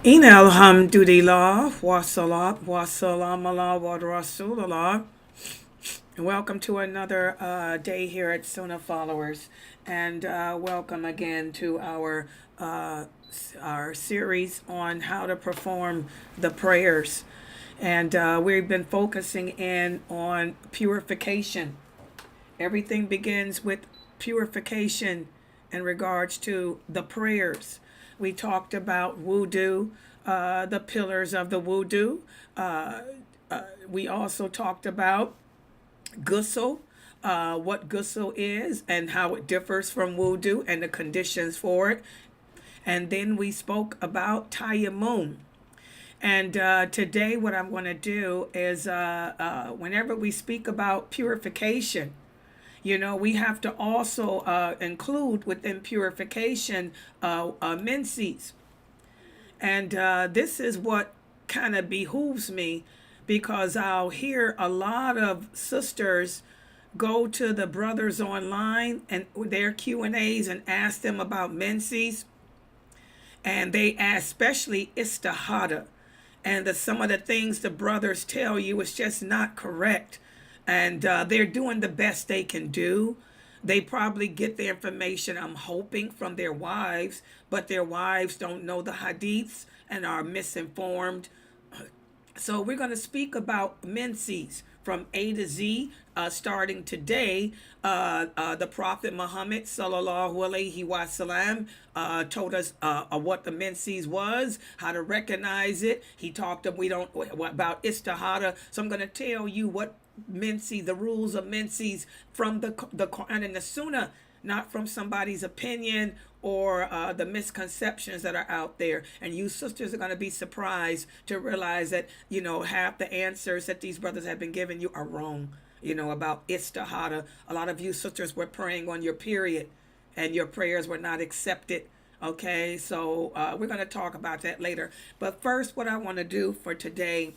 In alhamdulillah, wa salat, wa salam ala wa rasulullah. Welcome to another day here at Sunnahfollowers, and welcome again to our series on how to perform the prayers. And we've been focusing in on purification. Everything begins with purification in regards to the prayers. We talked about wudu, the pillars of the wudu. Uh, we also talked about ghusl, what ghusl is and how it differs from wudu and the conditions for it. And then we spoke about tayammum. And today, what I'm going to do is whenever we speak about purification, we have to also include within purification menses. And this is what kind of behooves me because I'll hear a lot of sisters go to the brothers online and their Q&As and ask them about menses. And they ask especially istihada. And some of the things the brothers tell you is just not correct. And they're doing the best they can do. They probably get the information, I'm hoping, from their wives, but their wives don't know the hadiths and are misinformed. So we're going to speak about menses from A to Z, starting today. The Prophet Muhammad sallallahu alaihi wasallam told us what the menses was, how to recognize it. He talked about istihada. So I'm going to tell you what menses, the rules of menses from the Quran and the Sunnah, not from somebody's opinion or the misconceptions that are out there. And you sisters are going to be surprised to realize that, half the answers that these brothers have been giving you are wrong, about istihada. A lot of you sisters were praying on your period and your prayers were not accepted. Okay, so we're going to talk about that later. But first, what I want to do for today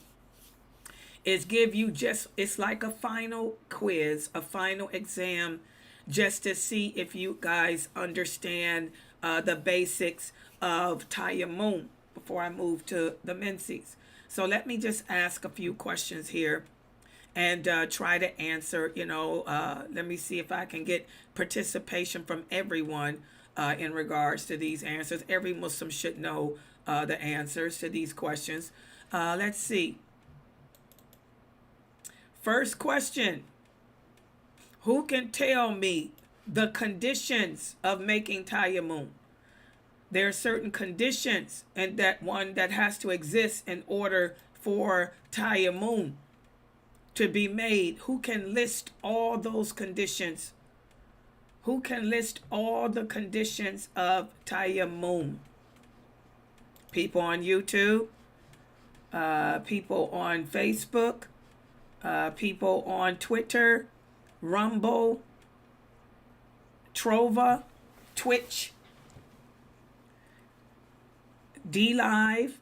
is give you it's like a final quiz, a final exam, just to see if you guys understand the basics of tayammum before I move to the menses. So let me just ask a few questions here and try to answer. Let me see if I can get participation from everyone in regards to these answers. Every Muslim should know the answers to these questions. Let's see. First question. Who can tell me the conditions of making tayammum? There are certain conditions and that has to exist in order for tayammum to be made. Who can list all those conditions? Who can list all the conditions of tayammum? People on YouTube, people on Facebook, people on Twitter, Rumble, Trova, Twitch, D Live.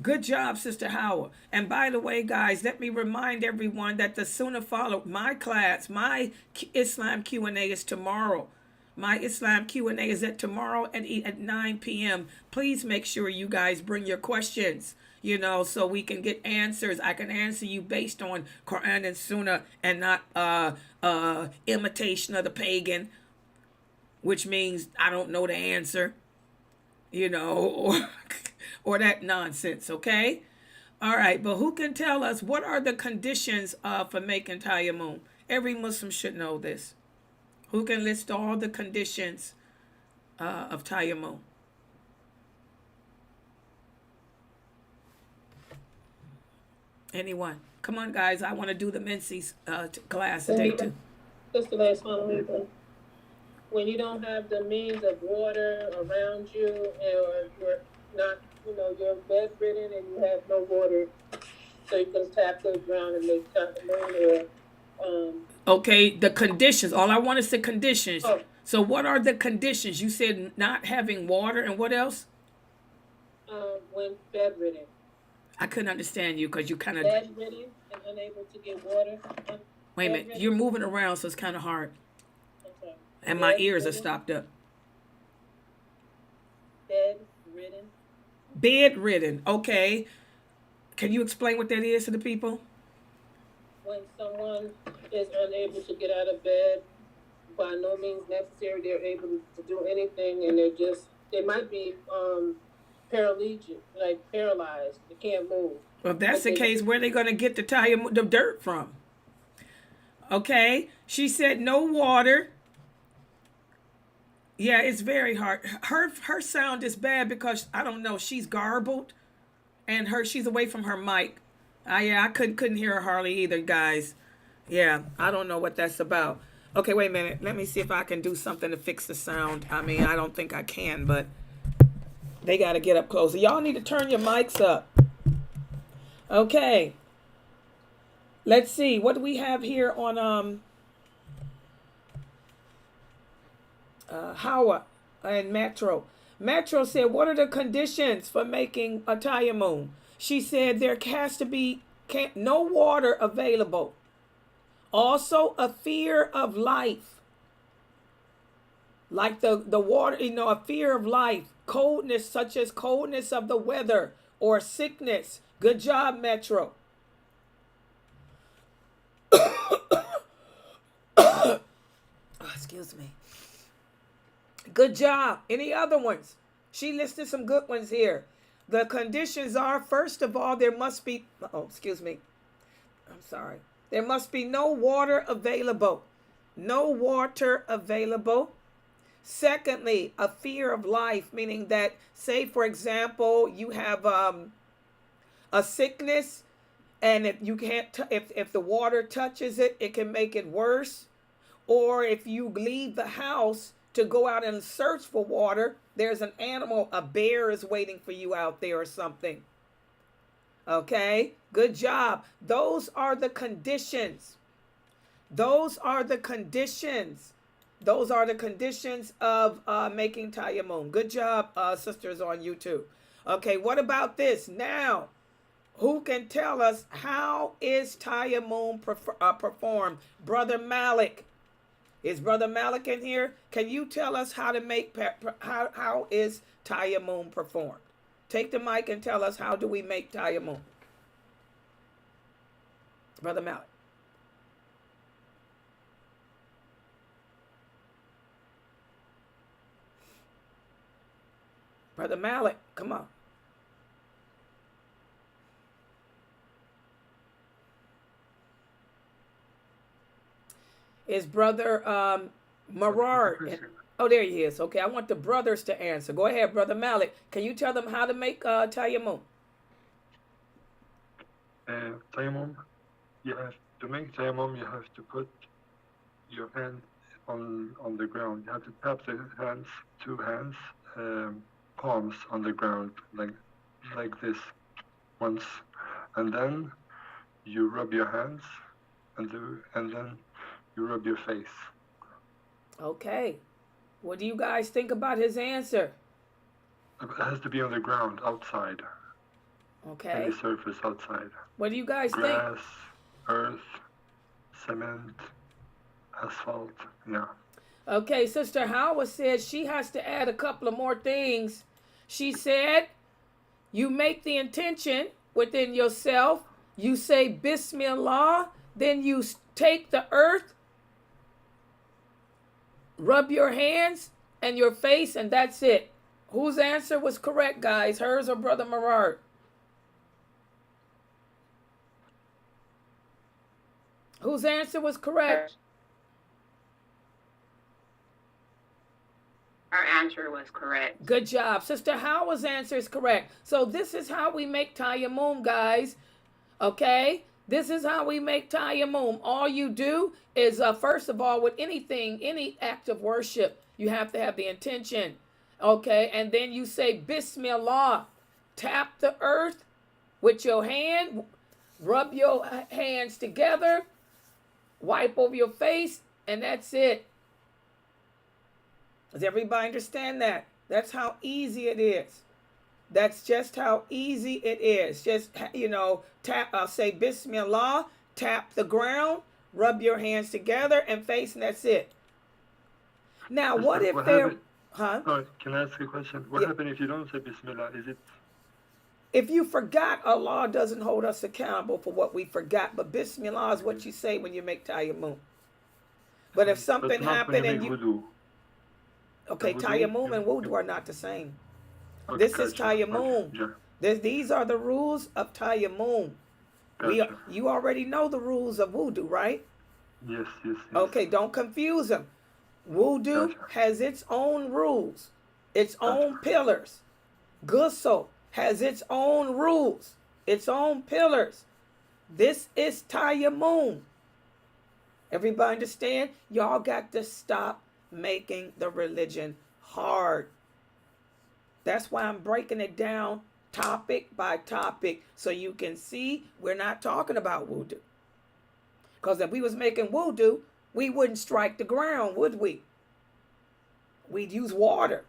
Good job, Sister Howard. And by the way, guys, let me remind everyone that the Sunnah follow my class, my Islam Q&A is tomorrow. My Islam Q&A is tomorrow at 9 p.m. Please make sure you guys bring your questions, so we can get answers. I can answer you based on Quran and Sunnah and not imitation of the pagan, which means I don't know the answer, or, or that nonsense, okay? All right, but who can tell us what are the conditions for making tayammum? Every Muslim should know this. Who can list all the conditions of tayammum? Anyone? Come on, guys. I want to do the Menses class today, too. That's the last one, Laila. When you don't have the means of water around you, or you're not, you're bedridden and you have no water, so you can tap the ground and make tayammum or. Okay, the conditions. All I want is the conditions. Oh. So what are the conditions? You said not having water and what else? When bedridden. I couldn't understand you because you kind of... Bedridden and unable to get water. Wait a minute. You're moving around, so it's kind of hard. Okay. And my ears are stopped up. bedridden. Bedridden. Okay. Can you explain what that is to the people? When someone is unable to get out of bed, by no means necessary, they're able to do anything, and they might be paralytic, like paralyzed. They can't move, Well, if that's but the they case, where are they going to get the dirt from? Okay. She said no water. Yeah, it's very hard. Her sound is bad because I don't know. She's garbled, and she's away from her mic. Yeah, I couldn't hear her hardly either, guys. Yeah, I don't know what that's about. Okay, wait a minute. Let me see if I can do something to fix the sound. I mean, I don't think I can, but they got to get up closer. Y'all need to turn your mics up. Okay. Let's see. What do we have here on Hawa and Metro? Metro said, what are the conditions for making a tayammum? She said there has to be no water available. Also, a fear of life. Like the water, a fear of life. Coldness, such as coldness of the weather or sickness. Good job, Metro. Oh, excuse me. Good job. Any other ones? She listed some good ones here. The conditions are, first of all, there must be, excuse me. I'm sorry. There must be no water available. No water available. Secondly, a fear of life, meaning that, say, for example, you have a sickness, and if you can't, if the water touches it, it can make it worse. Or if you leave the house to go out and search for water, there's an animal, a bear is waiting for you out there or something. Okay, good job. Those are the conditions. Those are the conditions. Those are the conditions of making tayammum. Good job, sisters on YouTube. Okay, what about this? Now, who can tell us how is tayammum performed? Brother Malik. Is Brother Malik in here? Can you tell us how to make how is tayammum performed? Take the mic and tell us, how do we make tayammum? Brother Malik. Brother Malik, come on. Is Brother Marard? Oh, there he is. Okay, I want the brothers to answer. Go ahead, Brother Malik. Can you tell them how to make tayammum? Tayammum, you have to make tayammum, you have to put your hand on the ground. You have to tap the hands, two hands, palms on the ground, like this once, and then you rub your hands, and then you rub your face. Okay. What do you guys think about his answer? It has to be on the ground, outside. Okay. Any surface outside. What do you guys think? Grass, earth, cement, asphalt, yeah. Okay, Sister Howard said she has to add a couple of more things. She said, you make the intention within yourself. You say Bismillah. Then you take the earth, rub your hands and your face, and that's it. Whose answer was correct, guys? Hers or Brother Marard? Whose answer was correct? Our answer was correct. Good job. Sister Howard's answer is correct. So this is how we make tayammum, guys. Okay? This is how we make tayammum. All you do is, first of all, with anything, any act of worship, you have to have the intention. Okay? And then you say Bismillah. Tap the earth with your hand. Rub your hands together. Wipe over your face. And that's it. Does everybody understand that? That's how easy it is. That's just how easy it is. Just, tap, say Bismillah, tap the ground, rub your hands together and face, and that's it. Now, what if there... Huh? Can I ask a question? What Yeah. happens if you don't say Bismillah? Is it If you forgot, Allah doesn't hold us accountable for what we forgot. But Bismillah is what you say when you make tayammum. But if but something not when you happened make and you, wudu? In okay, wudu, tayammum and wudu are not the same. okay, This is gotcha. Okay, tayammum. yeah, These are the rules of tayammum. gotcha. You already know the rules of wudu, right? Yes, yes, yes. Okay, don't confuse them. Wudu Gotcha, has its own rules, its gotcha. own pillars. Ghusl has its own rules, its own pillars. This is tayammum. Everybody understand? Y'all got to stop making the religion hard. That's why I'm breaking it down topic by topic so you can see we're not talking about wudu. Because if we was making wudu, we wouldn't strike the ground, would we? We'd use water.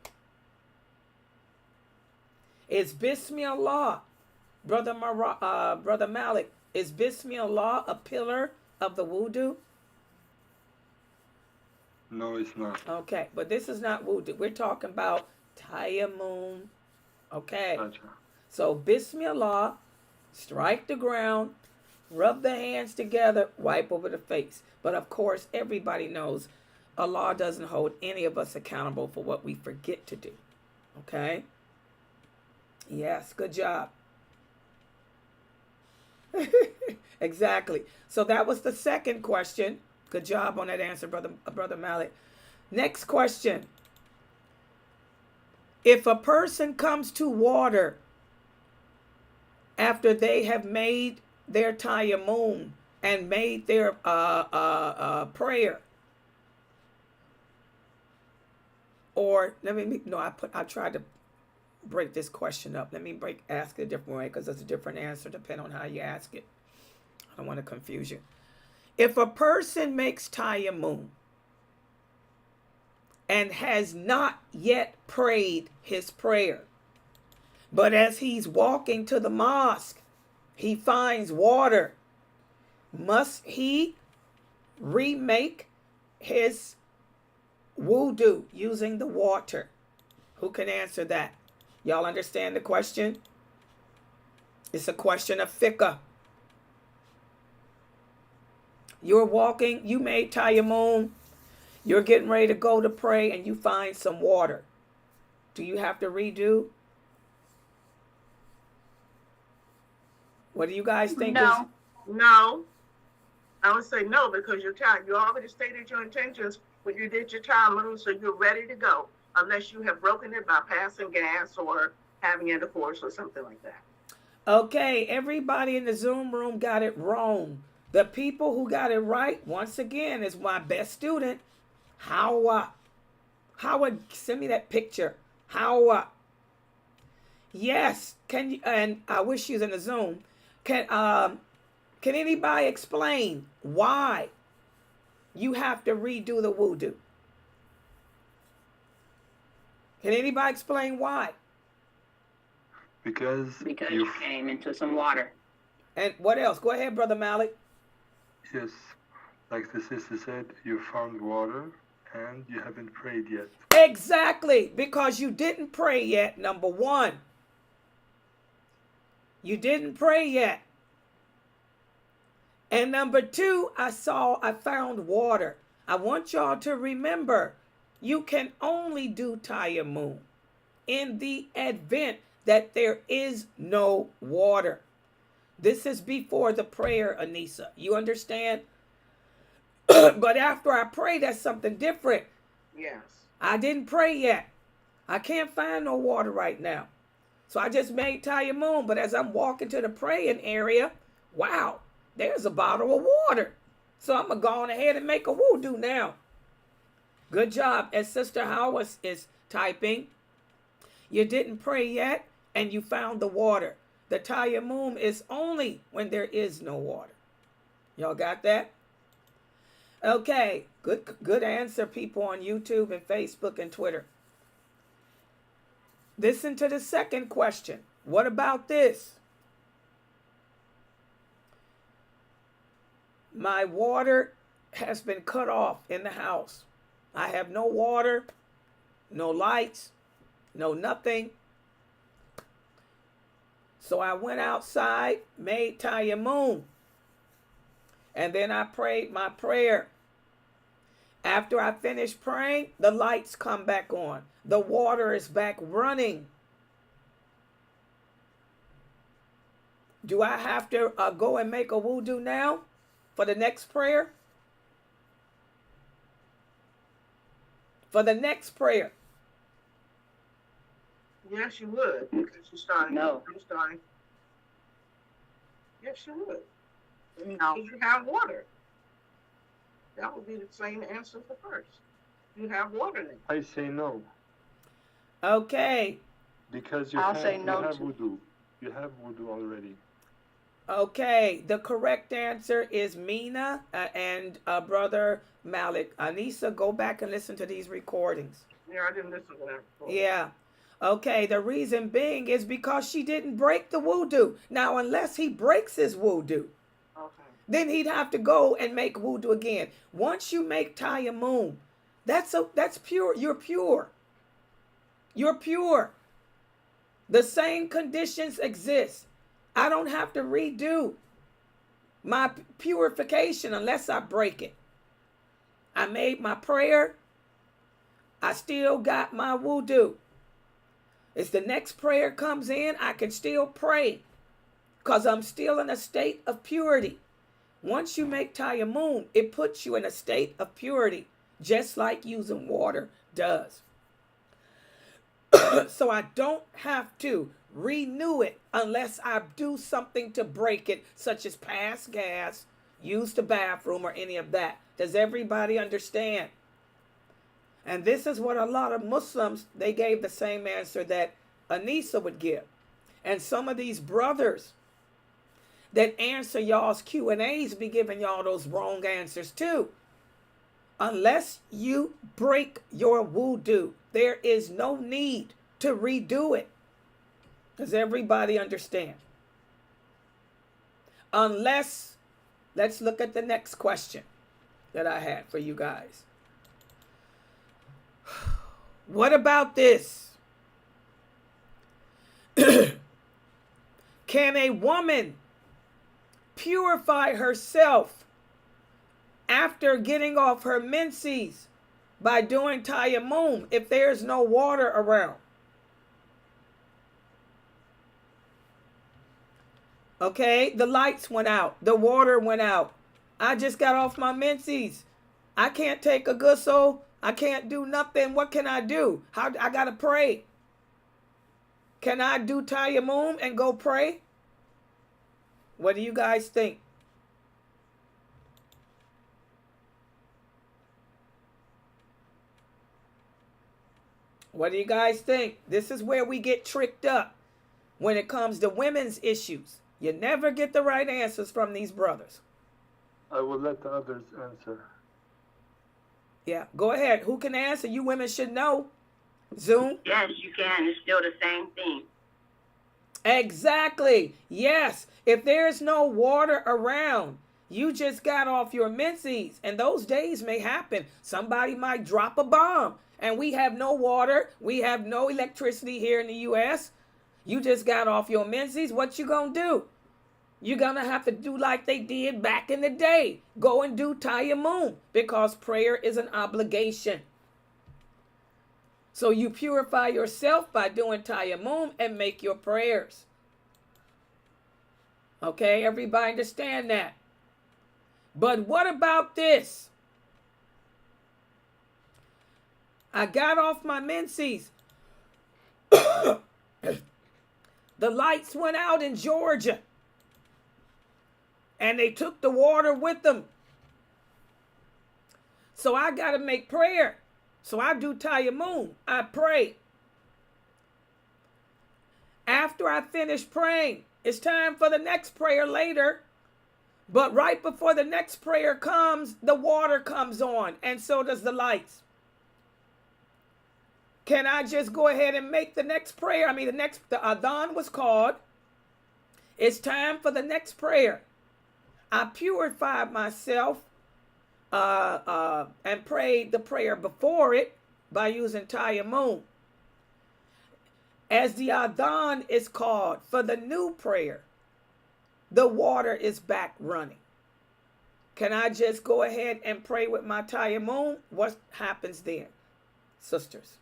Is Bismillah, Brother Malik, is Bismillah a pillar of the wudu? No, it's not. Okay, but this is not wudu. We're talking about tayammum. Okay, Gotcha. so Bismillah, strike the ground, rub the hands together, wipe over the face. But of course, everybody knows Allah doesn't hold any of us accountable for what we forget to do. Okay? Yes, good job. Exactly. So that was the second question. Good job on that answer, brother Malik. Next question. If a person comes to water after they have made their tayammum and made their prayer, or I tried to break this question up. Let me ask it a different way because it's a different answer depending on how you ask it. I don't want to confuse you. If a person makes tayammum and has not yet prayed his prayer, but as he's walking to the mosque, he finds water, must he remake his wudu using the water? Who can answer that? Y'all understand the question? It's a question of fiqh. You're walking, you made tayammum, you're getting ready to go to pray, and you find some water. Do you have to redo? What do you guys think? No. I would say no, because you already stated your intentions when you did your tayammum, so you're ready to go, unless you have broken it by passing gas or having intercourse or something like that. Okay, everybody in the Zoom room got it wrong. The people who got it right, once again, is my best student, Hawa. Hawa, send me that picture. Hawa. Yes, can you? And I wish she was in the Zoom. Can anybody explain why you have to redo the wudu? Can anybody explain why? Because you came into some water. And what else? Go ahead, Brother Malik. Yes, like the sister said, you found water and you haven't prayed yet. Exactly, because you didn't pray yet, number one. You didn't pray yet. And number two, I found water. I want y'all to remember, you can only do tayammum in the event that there is no water. This is before the prayer, Anissa. You understand? But after I pray, that's something different. Yes. I didn't pray yet. I can't find no water right now. So I just made tayammum. But as I'm walking to the praying area, wow, there's a bottle of water. So I'm going to go on ahead and make a wudu now. Good job. As Sister Howard is typing, you didn't pray yet and you found the water. The tayammum is only when there is no water. Y'all got that? Okay, good answer, people on YouTube and Facebook and Twitter. Listen to the second question. What about this? My water has been cut off in the house. I have no water, no lights, no nothing. So I went outside, made tayammum, and then I prayed my prayer. After I finished praying, the lights come back on. The water is back running. Do I have to go and make a wudu now for the next prayer? For the next prayer. Yes, you would, because you're starting. No. You're starting. Yes, you would. No. Because you have water. That would be the same answer for first. You have water in it. I say no. Okay. Because you I'll have, say no you have to- wudu. You have wudu already. Okay. The correct answer is Mina and Brother Malik. Anissa, go back and listen to these recordings. Yeah, I didn't listen to that before. Yeah. Okay. The reason being is because she didn't break the wudu. Now, unless he breaks his wudu, Okay. then he'd have to go and make wudu again. Once you make tayammum, that's pure. You're pure. You're pure. The same conditions exist. I don't have to redo my purification unless I break it. I made my prayer. I still got my wudu. As the next prayer comes in, I can still pray because I'm still in a state of purity. Once you make tayammum, it puts you in a state of purity, just like using water does. So I don't have to renew it unless I do something to break it, such as pass gas, use the bathroom, or any of that. Does everybody understand? And this is what a lot of Muslims, they gave the same answer that Anissa would give. And some of these brothers that answer y'all's Q&As be giving y'all those wrong answers too. Unless you break your wudu, there is no need to redo it. Does everybody understand? Unless, let's look at the next question that I had for you guys. What about this? Can a woman purify herself after getting off her menses by doing tayammum if there's no water around? Okay, the lights went out. The water went out. I just got off my menses. I can't take a ghusl. I can't do nothing. What can I do? I got to pray. Can I do tayammum and go pray? What do you guys think? What do you guys think? This is where we get tricked up when it comes to women's issues. You never get the right answers from these brothers. I will let the others answer. Yeah, go ahead. Who can answer? You women should know. Zoom? Yes, you can. It's still the same thing. Exactly. Yes. If there's no water around, you just got off your menses, and those days may happen. Somebody might drop a bomb, and we have no water. We have no electricity here in the U.S. You just got off your menses. What you gonna do? You're gonna have to do like they did back in the day. Go and do tayammum, because prayer is an obligation. So you purify yourself by doing tayammum and make your prayers. Okay, everybody understand that? But what about this? I got off my menses. The lights went out in Georgia. And they took the water with them. So I got to make prayer. So I do tayammum. I pray. After I finish praying, it's time for the next prayer later. But right before the next prayer comes, the water comes on. And so does the lights. Can I just go ahead and make the next prayer? The adhan was called. It's time for the next prayer. I purified myself and prayed the prayer before it, by using tayammum. As the adhan is called for the new prayer, the water is back running. Can I just go ahead and pray with my tayammum? What happens then, sisters?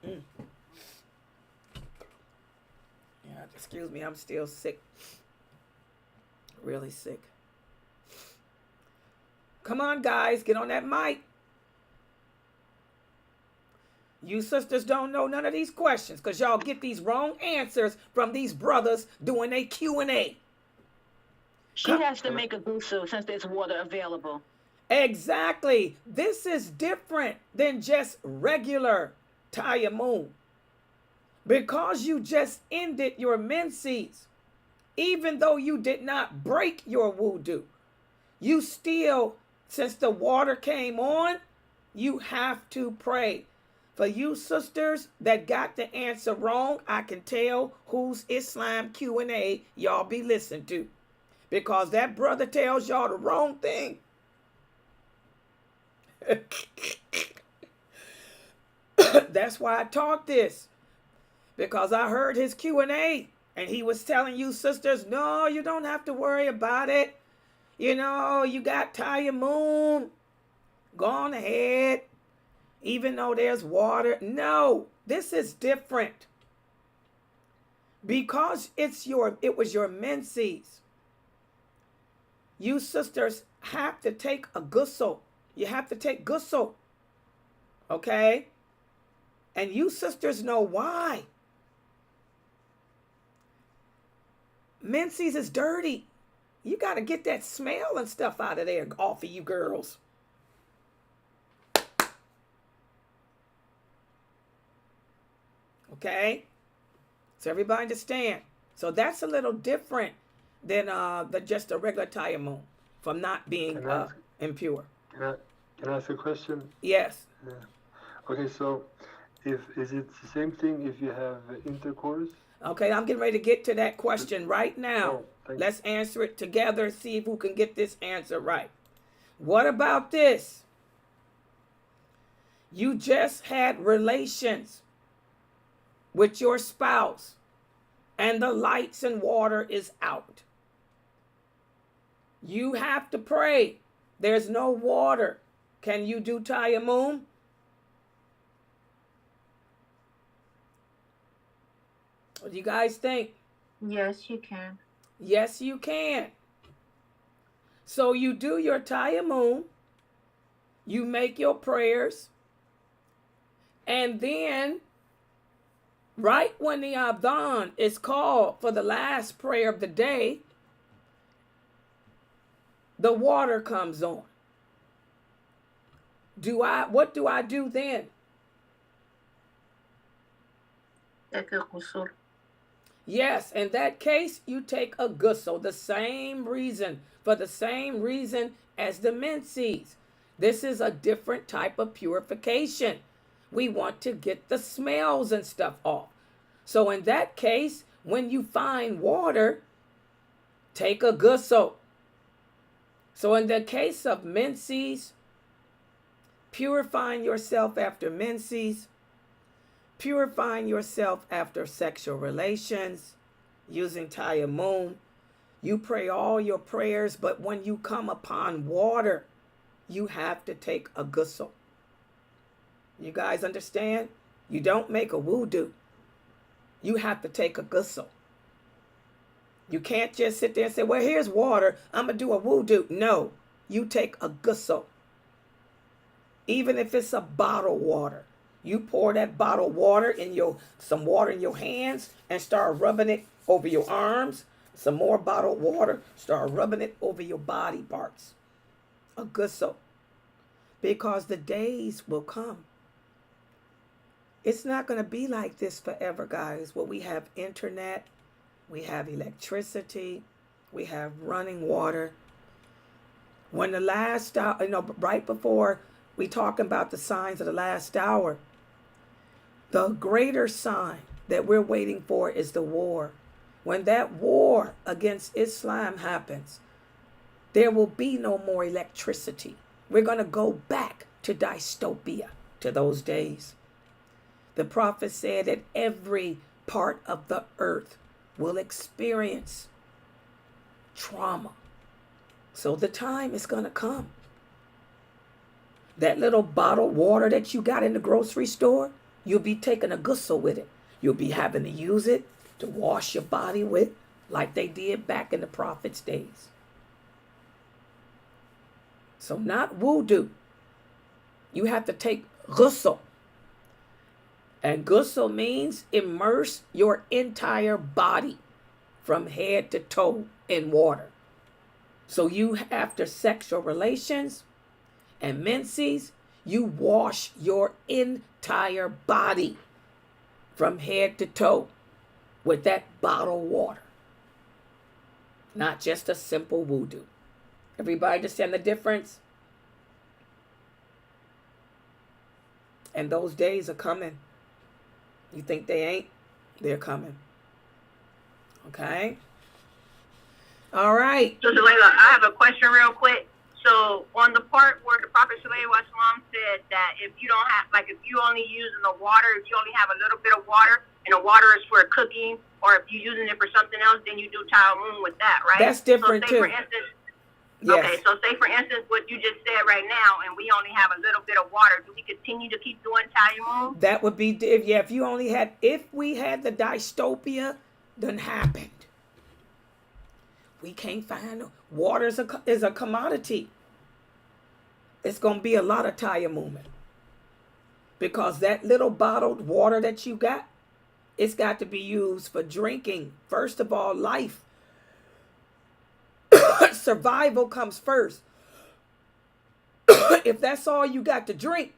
Yeah, excuse me, I'm still sick. Really sick. Come on, guys, get on that mic. You sisters don't know none of these questions because y'all get these wrong answers from these brothers doing a Q&A. She has to make a ghusl since there's water available. Exactly. This is different than just regular tayammum. Because you just ended your menses, even though you did not break your wudu, you still, since the water came on, you have to pray. For you sisters that got the answer wrong, I can tell whose Islam Q&A y'all be listening to. Because that brother tells y'all the wrong thing. That's why I taught this. Because I heard his Q&A and he was telling you sisters, no, you don't have to worry about it. You know, you got tayammum. Go on ahead. Even though there's water. No, this is different. Because it was your menses. You sisters have to take a ghusl. You have to take ghusl. Okay? And you sisters know why. Menses is dirty. You got to get that smell and stuff out of there off of you girls. Okay? So everybody understand. So that's a little different than just a regular tayammum from not being impure. Can I ask a question? Yes. Yeah. Okay, so is it the same thing if you have intercourse? Okay, I'm getting ready to get to that question right now. Oh, let's answer it together, see if who can get this answer right. What about this? You just had relations with your spouse and the lights and water is out. You have to pray. There's no water. Can you do tayammum? What do you guys think? Yes, you can. Yes, you can. So you do your tayammum, you make your prayers, and then right when the adhan is called for the last prayer of the day, the water comes on. What do I do then? Take a ghusl. Yes, in that case, you take a ghusl, for the same reason as the menses. This is a different type of purification. We want to get the smells and stuff off. So in that case, when you find water, take a ghusl. So in the case of menses, purifying yourself after menses, purifying yourself after sexual relations, using tayammum, you pray all your prayers, but when you come upon water, you have to take a ghusl. You guys understand? You don't make a wudu. You have to take a ghusl. You can't just sit there and say, well, here's water, I'm going to do a wudu. No, you take a ghusl. Even if it's a bottled water. You pour that bottled water some water in your hands and start rubbing it over your arms. Some more bottled water, start rubbing it over your body parts. A ghusl. Because the days will come. It's not going to be like this forever, guys. Well, we have internet, we have electricity, we have running water. When the last hour, right before we talk about the signs of the last hour, the greater sign that we're waiting for is the war. When that war against Islam happens, There will be no more electricity. We're going to go back to dystopia, to those days. The prophet said that every part of the earth will experience trauma. So the time is going to come. That little bottled water that you got in the grocery store, you'll be taking a ghusl with it. You'll be having to use it to wash your body with, like they did back in the prophet's days. So not wudu. You have to take ghusl. And ghusl means immerse your entire body from head to toe in water. So you, after sexual relations and menses, you wash your entire body from head to toe with that bottled water. Not just a simple wudu. Everybody understand the difference? And those days are coming. You think they ain't? They're coming. Okay? All right. So, Laila, I have a question real quick. So, on the part where the Prophet ﷺ said that if you don't have, like, if you only using the water, if you only have a little bit of water, and the water is for cooking, or if you're using it for something else, then you do tayammum with that, right? That's different, so say too. For instance, Yes. Okay, so say, for instance, what you just said right now, and we only have a little bit of water. Do we continue to keep doing tayammum? That would be, if we had the dystopia done happened. We can't find water is a commodity. It's going to be a lot of tayammum. Because that little bottled water that you got, it's got to be used for drinking. First of all, life. Survival comes first. If that's all you got to drink,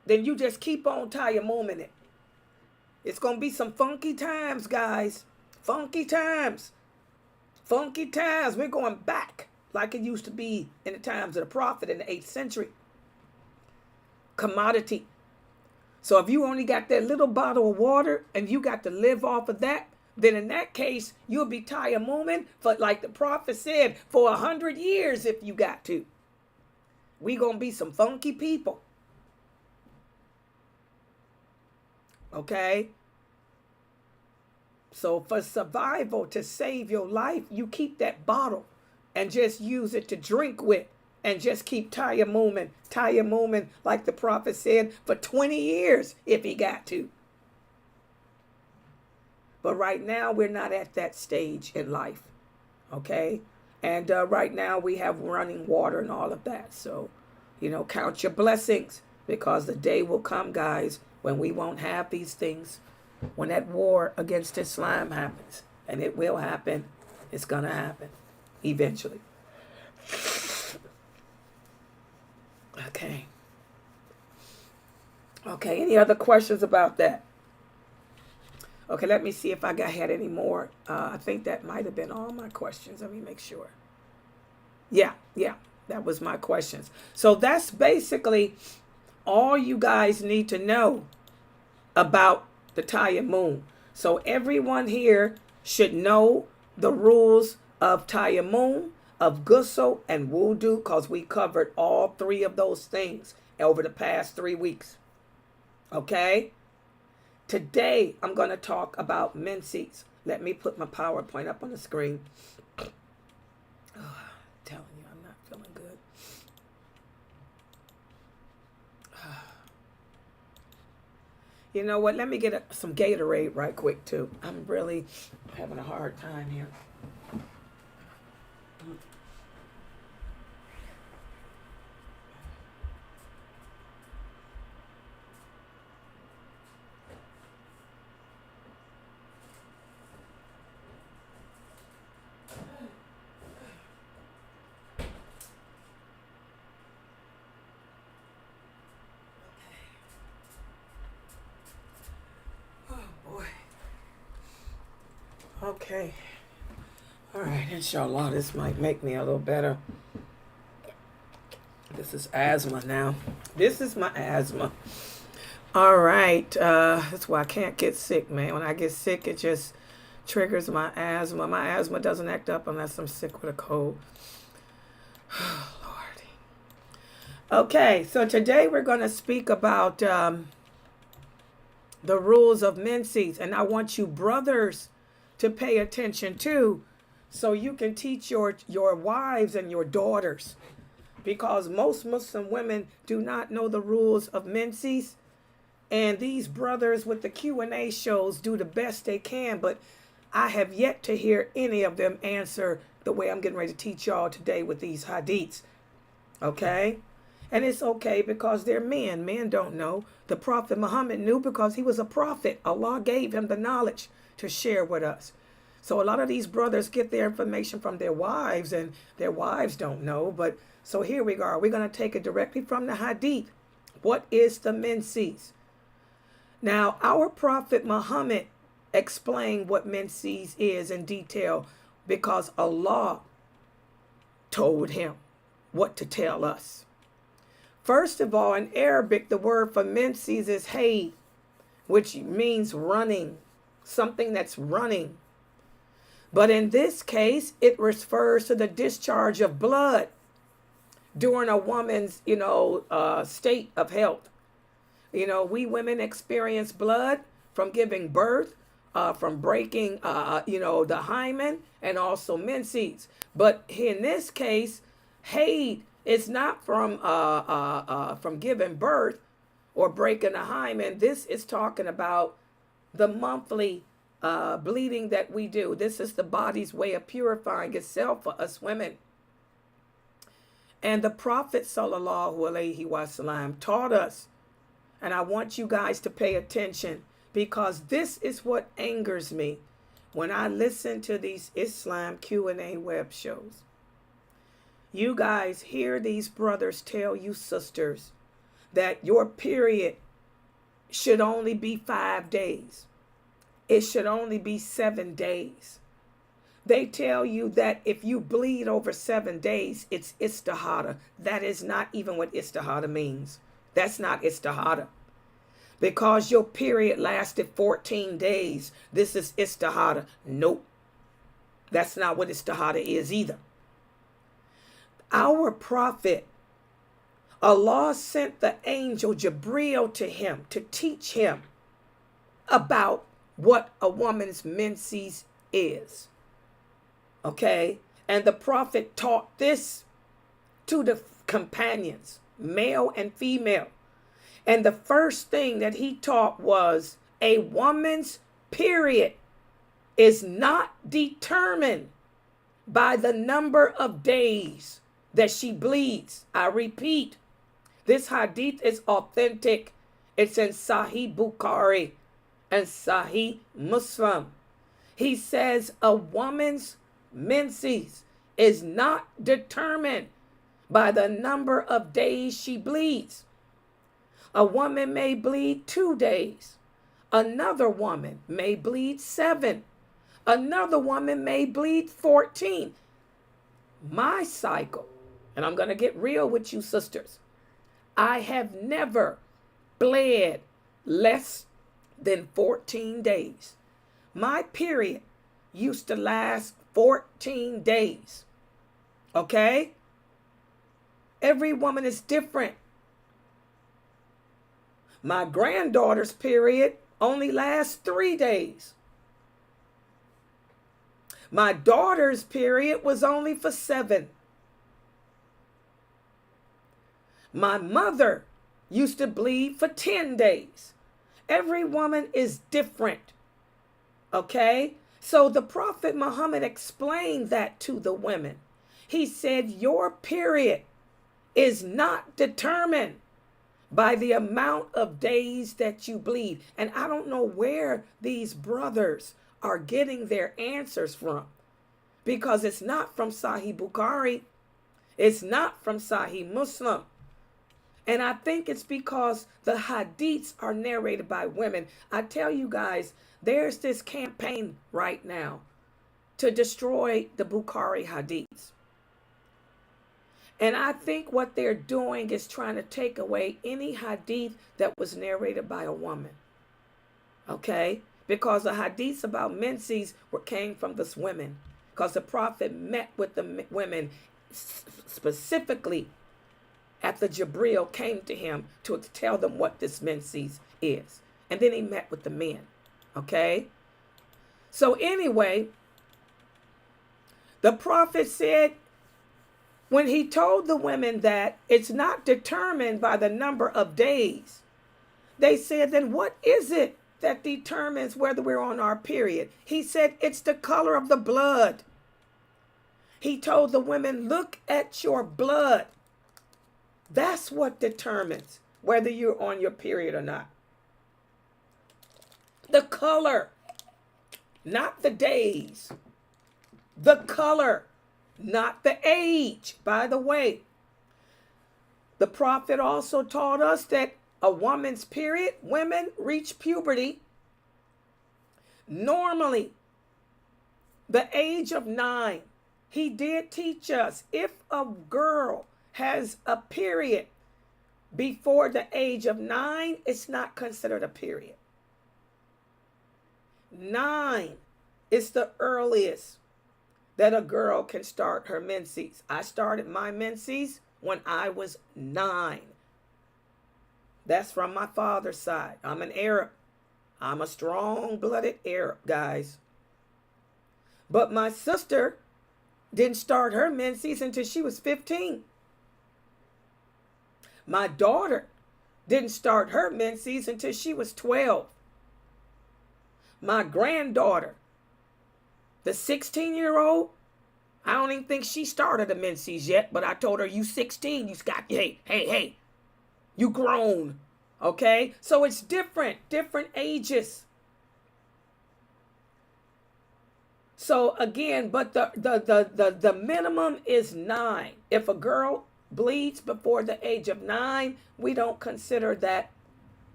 then you just keep on tayammuming it. It's going to be some funky times, guys. Funky times. Funky times. We're going back like it used to be in the times of the prophet in the 8th century. Commodity. So if you only got that little bottle of water and you got to live off of that, then in that case, you'll be tayammuming for, like the prophet said, for 100 years if you got to. We gonna be some funky people. Okay? So for survival, to save your life, you keep that bottle and just use it to drink with. And just keep tayammuming, like the prophet said, for 20 years if he got to. But right now, we're not at that stage in life, okay? And right now, we have running water and all of that. So, count your blessings, because the day will come, guys, when we won't have these things. When that war against Islam happens, and it will happen, it's going to happen eventually. Okay, any other questions about that? Okay, let me see if I had any more. I think that might have been all my questions. Let me make sure. Yeah, that was my questions. So that's basically all you guys need to know about the tayammum. So everyone here should know the rules of tayammum, of ghusl, and wudu, because we covered all three of those things over the past 3 weeks. Okay? Today, I'm going to talk about menses. Let me put my PowerPoint up on the screen. Oh, I'm telling you, I'm not feeling good. You know what? Let me get some Gatorade right quick, too. I'm really having a hard time here. Okay. All right, inshallah, this might make me a little better. This is asthma now. This is my asthma. All right. That's why I can't get sick, man. When I get sick, it just triggers my asthma. My asthma doesn't act up unless I'm sick with a cold. Okay, so today we're going to speak about the rules of Menses, and I want you brothers to pay attention too, so you can teach your wives and your daughters, because most Muslim women do not know the rules of Menses, and these brothers with the Q&A shows do the best they can, but I have yet to hear any of them answer the way I'm getting ready to teach y'all today with these hadiths. Okay? And it's okay because they're men. Men don't know. The Prophet Muhammad knew because he was a prophet. Allah gave him the knowledge to share with us. So a lot of these brothers get their information from their wives, and their wives don't know. But so here we are. We're going to take it directly from the hadith. What is the menses? Now, our Prophet Muhammad explained what menses is in detail because Allah told him what to tell us. First of all, in Arabic, the word for menses is hay, which means running, something that's running. But in this case, it refers to the discharge of blood during a woman's, state of health. We women experience blood from giving birth, from breaking, the hymen, and also menses. But in this case, hay is not from giving birth or breaking a hymen. This is talking about the monthly bleeding that we do. This is the body's way of purifying itself for us women. And the Prophet ﷺ taught us, and I want you guys to pay attention, because this is what angers me when I listen to these Islam Q&A web shows. You guys hear these brothers tell you sisters that your period should only be 5 days. It should only be 7 days. They tell you that if you bleed over 7 days, it's istihada. That is not even what istihada means. That's not istihada. Because your period lasted 14 days, this is istihada. Nope. That's not what istihada is either. Our prophet, Allah sent the angel Jibreel to him to teach him about what a woman's menses is. Okay? And the prophet taught this to the companions, male and female. And the first thing that he taught was a woman's period is not determined by the number of days that she bleeds. I repeat, this hadith is authentic. It's in Sahih Bukhari and Sahih Muslim. He says a woman's menses is not determined by the number of days she bleeds. A woman may bleed 2 days. Another woman may bleed 7. Another woman may bleed 14. My cycle, and I'm going to get real with you sisters, I have never bled less than 14 days. My period used to last 14 days. Okay? Every woman is different. My granddaughter's period only lasts 3 days. My daughter's period was only for 7. My mother used to bleed for 10 days. Every woman is different. Okay? So the Prophet Muhammad explained that to the women. He said, your period is not determined by the amount of days that you bleed. And I don't know where these brothers are getting their answers from, because it's not from Sahih Bukhari. It's not from Sahih Muslim. And I think it's because the hadiths are narrated by women. I tell you guys, there's this campaign right now to destroy the Bukhari hadiths. And I think what they're doing is trying to take away any hadith that was narrated by a woman. Okay? Because the hadiths about menses came from this women. Because the Prophet met with the women specifically after Jibril came to him to tell them what this menses is. And then he met with the men. Okay? So anyway, the prophet said, when he told the women that it's not determined by the number of days, they said, then what is it that determines whether we're on our period? He said, it's the color of the blood. He told the women, look at your blood. That's what determines whether you're on your period or not. The color, not the days. The color, not the age. By the way, the prophet also taught us that a woman's period, women reach puberty normally the age of 9. He did teach us if a girl has a period before the age of 9, it's not considered a period. 9 is the earliest that a girl can start her menses. I started my menses when I was 9. That's from my father's side. I'm an Arab. I'm a strong-blooded Arab, guys. But my sister didn't start her menses until she was 15. My daughter didn't start her menses until she was 12. My granddaughter, the 16-year-old, I don't even think she started the menses yet, but I told her, you 16, you got, hey, you grown, okay? So it's different ages. So again, but the minimum is 9. If a girl bleeds before the age of 9, we don't consider that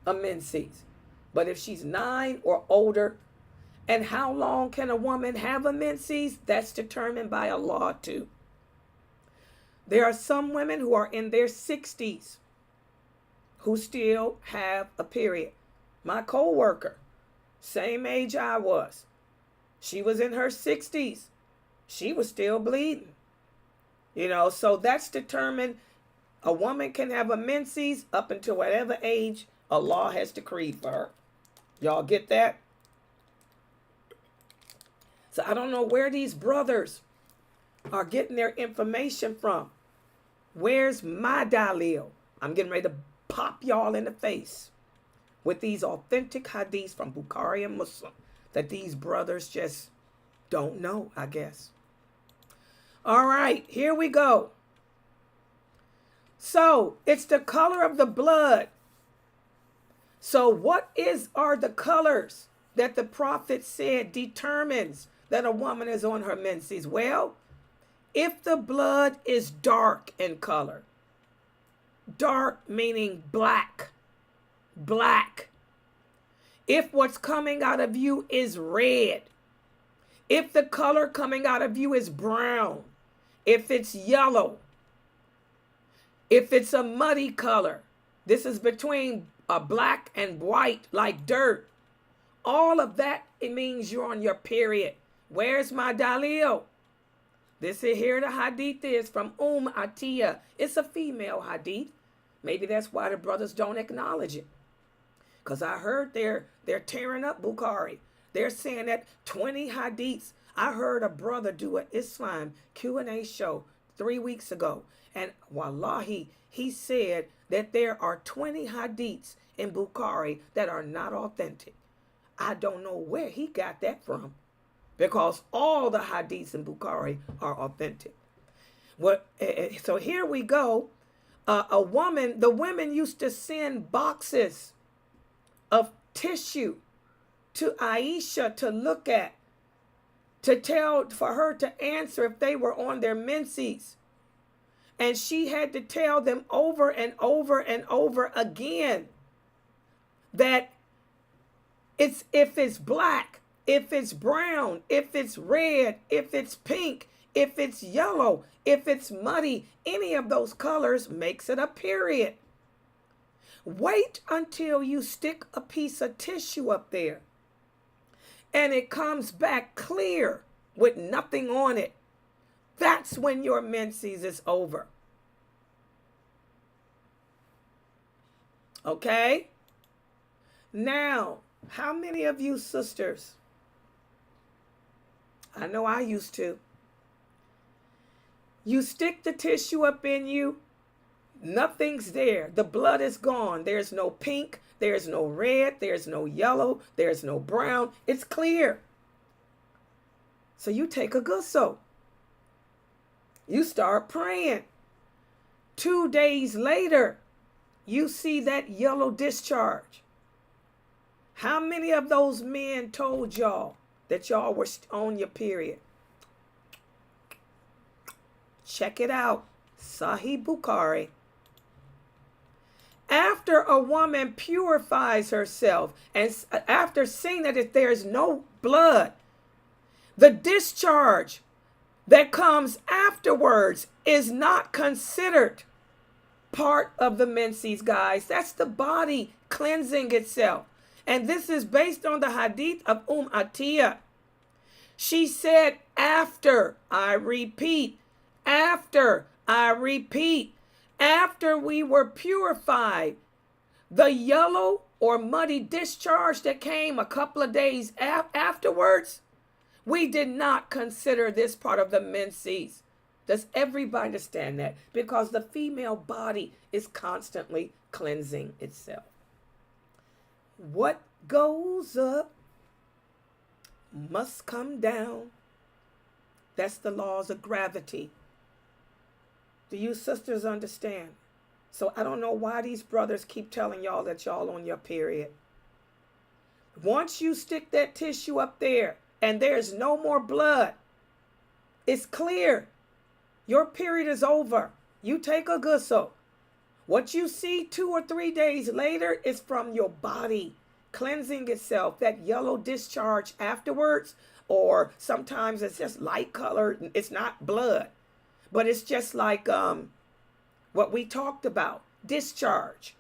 a menses. But if she's 9 or older, and how long can a woman have a menses? That's determined by Allah too. There are some women who are in their 60s who still have a period. My co-worker, same age I was. She was in her 60s. She was still bleeding. You know, so that's determined. A woman can have a menses up until whatever age Allah has decreed for her. Y'all get that? So I don't know where these brothers are getting their information from. Where's my dalil? I'm getting ready to pop y'all in the face with these authentic hadiths from Bukhari and Muslim that these brothers just don't know, I guess. All right, here we go. So it's the color of the blood. So what are the colors that the prophet said determines that a woman is on her menses? Well, if the blood is dark in color, dark meaning black. If what's coming out of you is red, if the color coming out of you is brown, if it's yellow, if it's a muddy color, this is between a black and white like dirt, all of that, it means you're on your period. Where's my dalil? This is here the hadith is from Atiyah. It's a female hadith. Maybe that's why the brothers don't acknowledge it. Because I heard they're tearing up Bukhari. They're saying that 20 hadiths. I heard a brother do an Islam Q&A show 3 weeks ago. And wallahi, he said that there are 20 hadiths in Bukhari that are not authentic. I don't know where he got that from. Because all the hadiths in Bukhari are authentic. So here we go. The women used to send boxes of tissue to Aisha to look at, for her to answer if they were on their menses. And she had to tell them over and over and over again that if it's black, if it's brown, if it's red, if it's pink, if it's yellow, if it's muddy, any of those colors makes it a period. Wait until you stick a piece of tissue up there and it comes back clear with nothing on it. That's when your menses is over. Okay? Now, how many of you sisters, I know I used to, you stick the tissue up in you, nothing's there. The blood is gone. There's no pink, there's no red, there's no yellow, there's no brown. It's clear. So you take a ghusl. You start praying. 2 days later, you see that yellow discharge. How many of those men told y'all that y'all were on your period? Check it out. Sahih Bukhari. After a woman purifies herself and after seeing that if there is no blood, the discharge that comes afterwards is not considered part of the menses, guys. That's the body cleansing itself. And this is based on the hadith of Atiyah. She said, after, I repeat, after we were purified, the yellow or muddy discharge that came a couple of days afterwards, we did not consider this part of the menses. Does everybody understand that? Because the female body is constantly cleansing itself. What goes up must come down. That's the laws of gravity. Do you sisters understand? So I don't know why these brothers keep telling y'all that y'all on your period. Once you stick that tissue up there and there's no more blood, it's clear. Your period is over. You take a ghusl. What you see 2 or 3 days later is from your body cleansing itself. That yellow discharge afterwards, or sometimes it's just light colored. It's not blood, but it's just like what we talked about, discharge.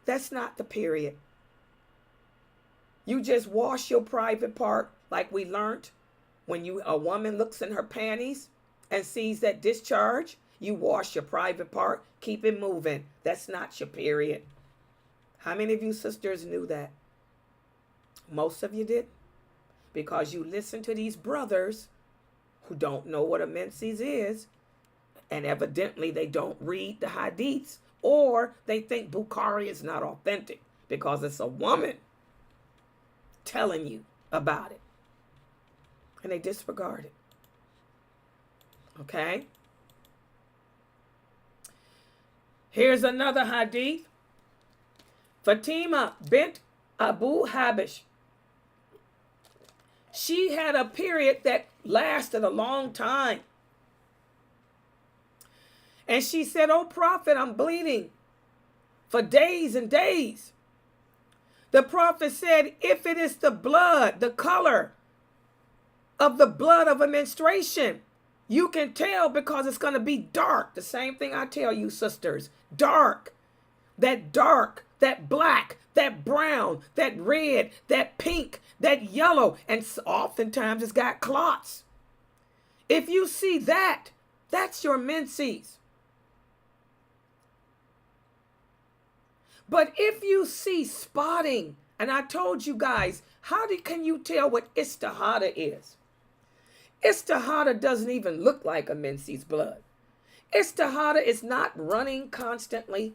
That's not the period. You just wash your private part like we learned when a woman looks in her panties and sees that discharge. You wash your private part, keep it moving. That's not your period. How many of you sisters knew that? Most of you did. Because you listen to these brothers who don't know what a menses is, and evidently they don't read the hadiths, or they think Bukhari is not authentic because it's a woman telling you about it. And they disregard it. Okay? Here's another hadith. Fatima bint Abu Habish. She had a period that lasted a long time. And she said, "Oh Prophet, I'm bleeding for days and days." The Prophet said, if it is the blood, the color of the blood of a menstruation, you can tell because it's going to be dark. The same thing I tell you, sisters. Dark, that black, that brown, that red, that pink, that yellow, and oftentimes it's got clots. If you see that, that's your menses. But if you see spotting, and I told you guys, can you tell what istihada is? Istihada doesn't even look like a menses blood. Istihada is not running constantly.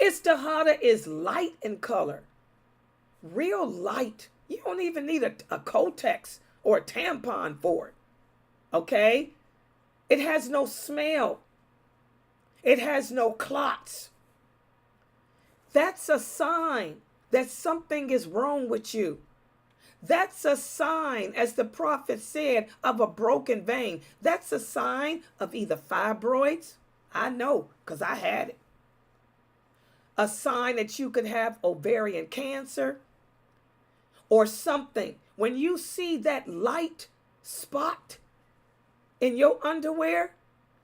Istihada is light in color. Real light. You don't even need a Kotex or a tampon for it. Okay? It has no smell. It has no clots. That's a sign that something is wrong with you. That's a sign, as the Prophet said, of a broken vein. That's a sign of either fibroids. I know, because I had it. A sign that you could have ovarian cancer or something. When you see that light spot in your underwear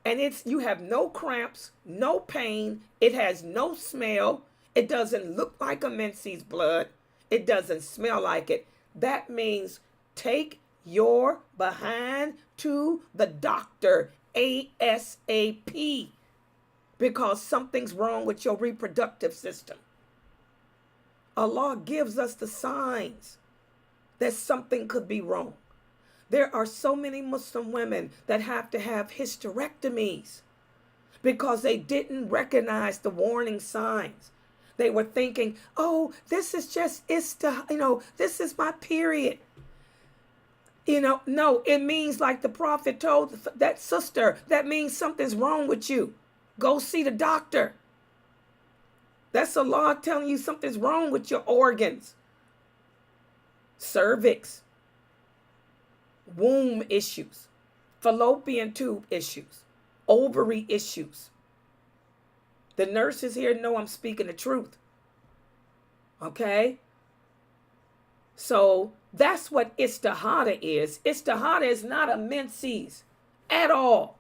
and you have no cramps, no pain, it has no smell, it doesn't look like a menses blood, it doesn't smell like it, that means take your behind to the doctor ASAP. because something's wrong with your reproductive system. Allah gives us the signs that something could be wrong. There are so many Muslim women that have to have hysterectomies because they didn't recognize the warning signs. They were thinking, oh, this is just, this is my period. No, it means like the Prophet told that sister, that means something's wrong with you. Go see the doctor. That's Allah telling you something's wrong with your organs. Cervix, womb issues, fallopian tube issues, ovary issues. The nurses here know I'm speaking the truth. Okay? So that's what istihada is. Istihada is not a menses at all.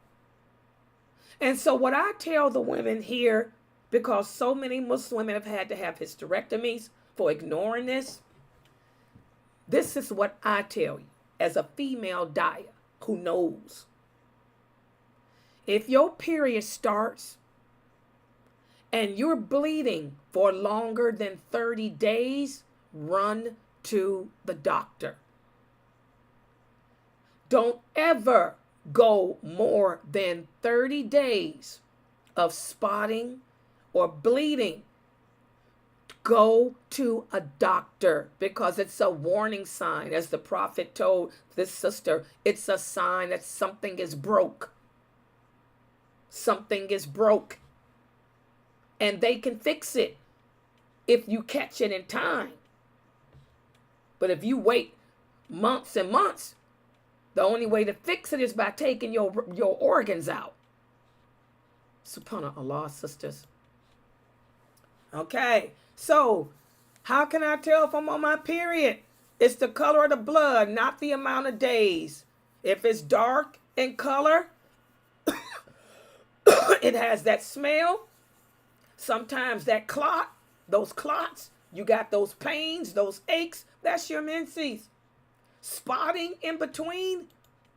And so what I tell the women here, because so many Muslim women have had to have hysterectomies for ignoring this, this is what I tell you as a female daya who knows. If your period starts and you're bleeding for longer than 30 days, run to the doctor. Don't ever go more than 30 days of spotting or bleeding. Go to a doctor because it's a warning sign. As the Prophet told this sister, it's a sign that something is broke. Something is broke. And they can fix it if you catch it in time. But if you wait months and months, the only way to fix it is by taking your organs out. Subhanallah, sisters. Okay, so how can I tell if I'm on my period? It's the color of the blood, not the amount of days. If it's dark in color, it has that smell. Sometimes that clot, those clots, you got those pains, those aches, that's your menses. Spotting in between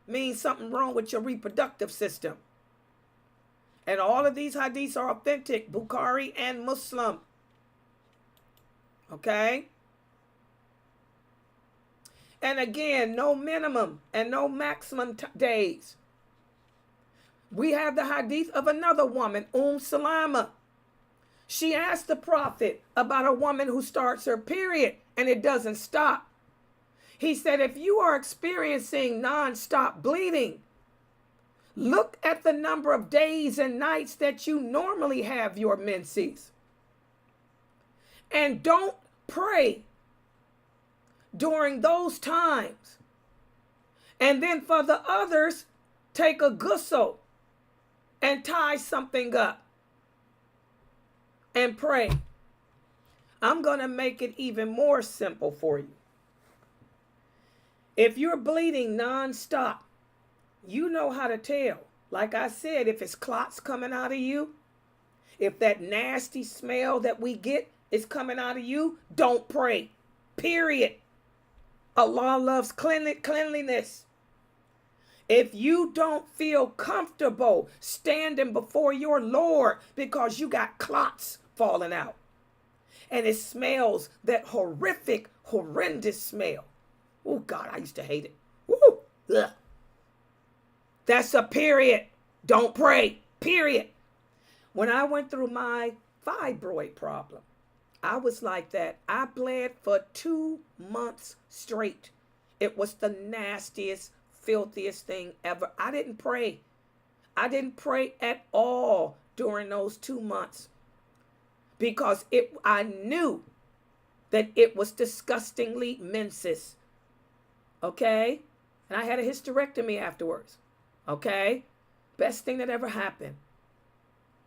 means something wrong with your reproductive system. And all of these hadiths are authentic, Bukhari and Muslim. Okay? And again, no minimum and no maximum days. We have the hadith of another woman, Salama. She asked the Prophet about a woman who starts her period and it doesn't stop. He said, if you are experiencing non-stop bleeding, look at the number of days and nights that you normally have your menses. And don't pray during those times. And then for the others, take a ghusl and tie something up and pray. I'm going to make it even more simple for you. If you're bleeding nonstop, you know how to tell. Like I said, if it's clots coming out of you, if that nasty smell that we get is coming out of you, don't pray. Period. Allah loves cleanliness. If you don't feel comfortable standing before your Lord because you got clots falling out, and it smells that horrific, horrendous smell. Oh, God, I used to hate it. Woo! Ugh. That's a period. Don't pray. Period. When I went through my fibroid problem, I was like that. I bled for 2 months straight. It was the nastiest, filthiest thing ever. I didn't pray. I didn't pray at all during those 2 months because I knew that it was disgustingly menses. Okay? And I had a hysterectomy afterwards. Okay? Best thing that ever happened.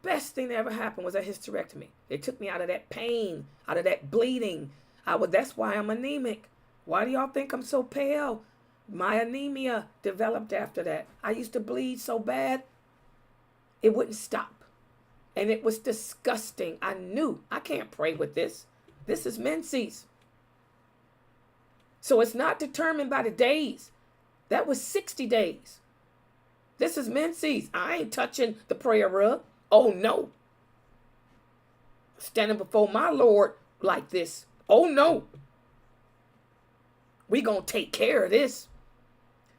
Best thing that ever happened was a hysterectomy. They took me out of that pain, out of that bleeding. That's why I'm anemic. Why do y'all think I'm so pale? My anemia developed after that. I used to bleed so bad, it wouldn't stop. And it was disgusting. I knew I can't pray with this. This is menses. So it's not determined by the days. That was 60 days. This is menses. I ain't touching the prayer rug. Oh, no. standing before my Lord like this. Oh no. We gonna take care of this.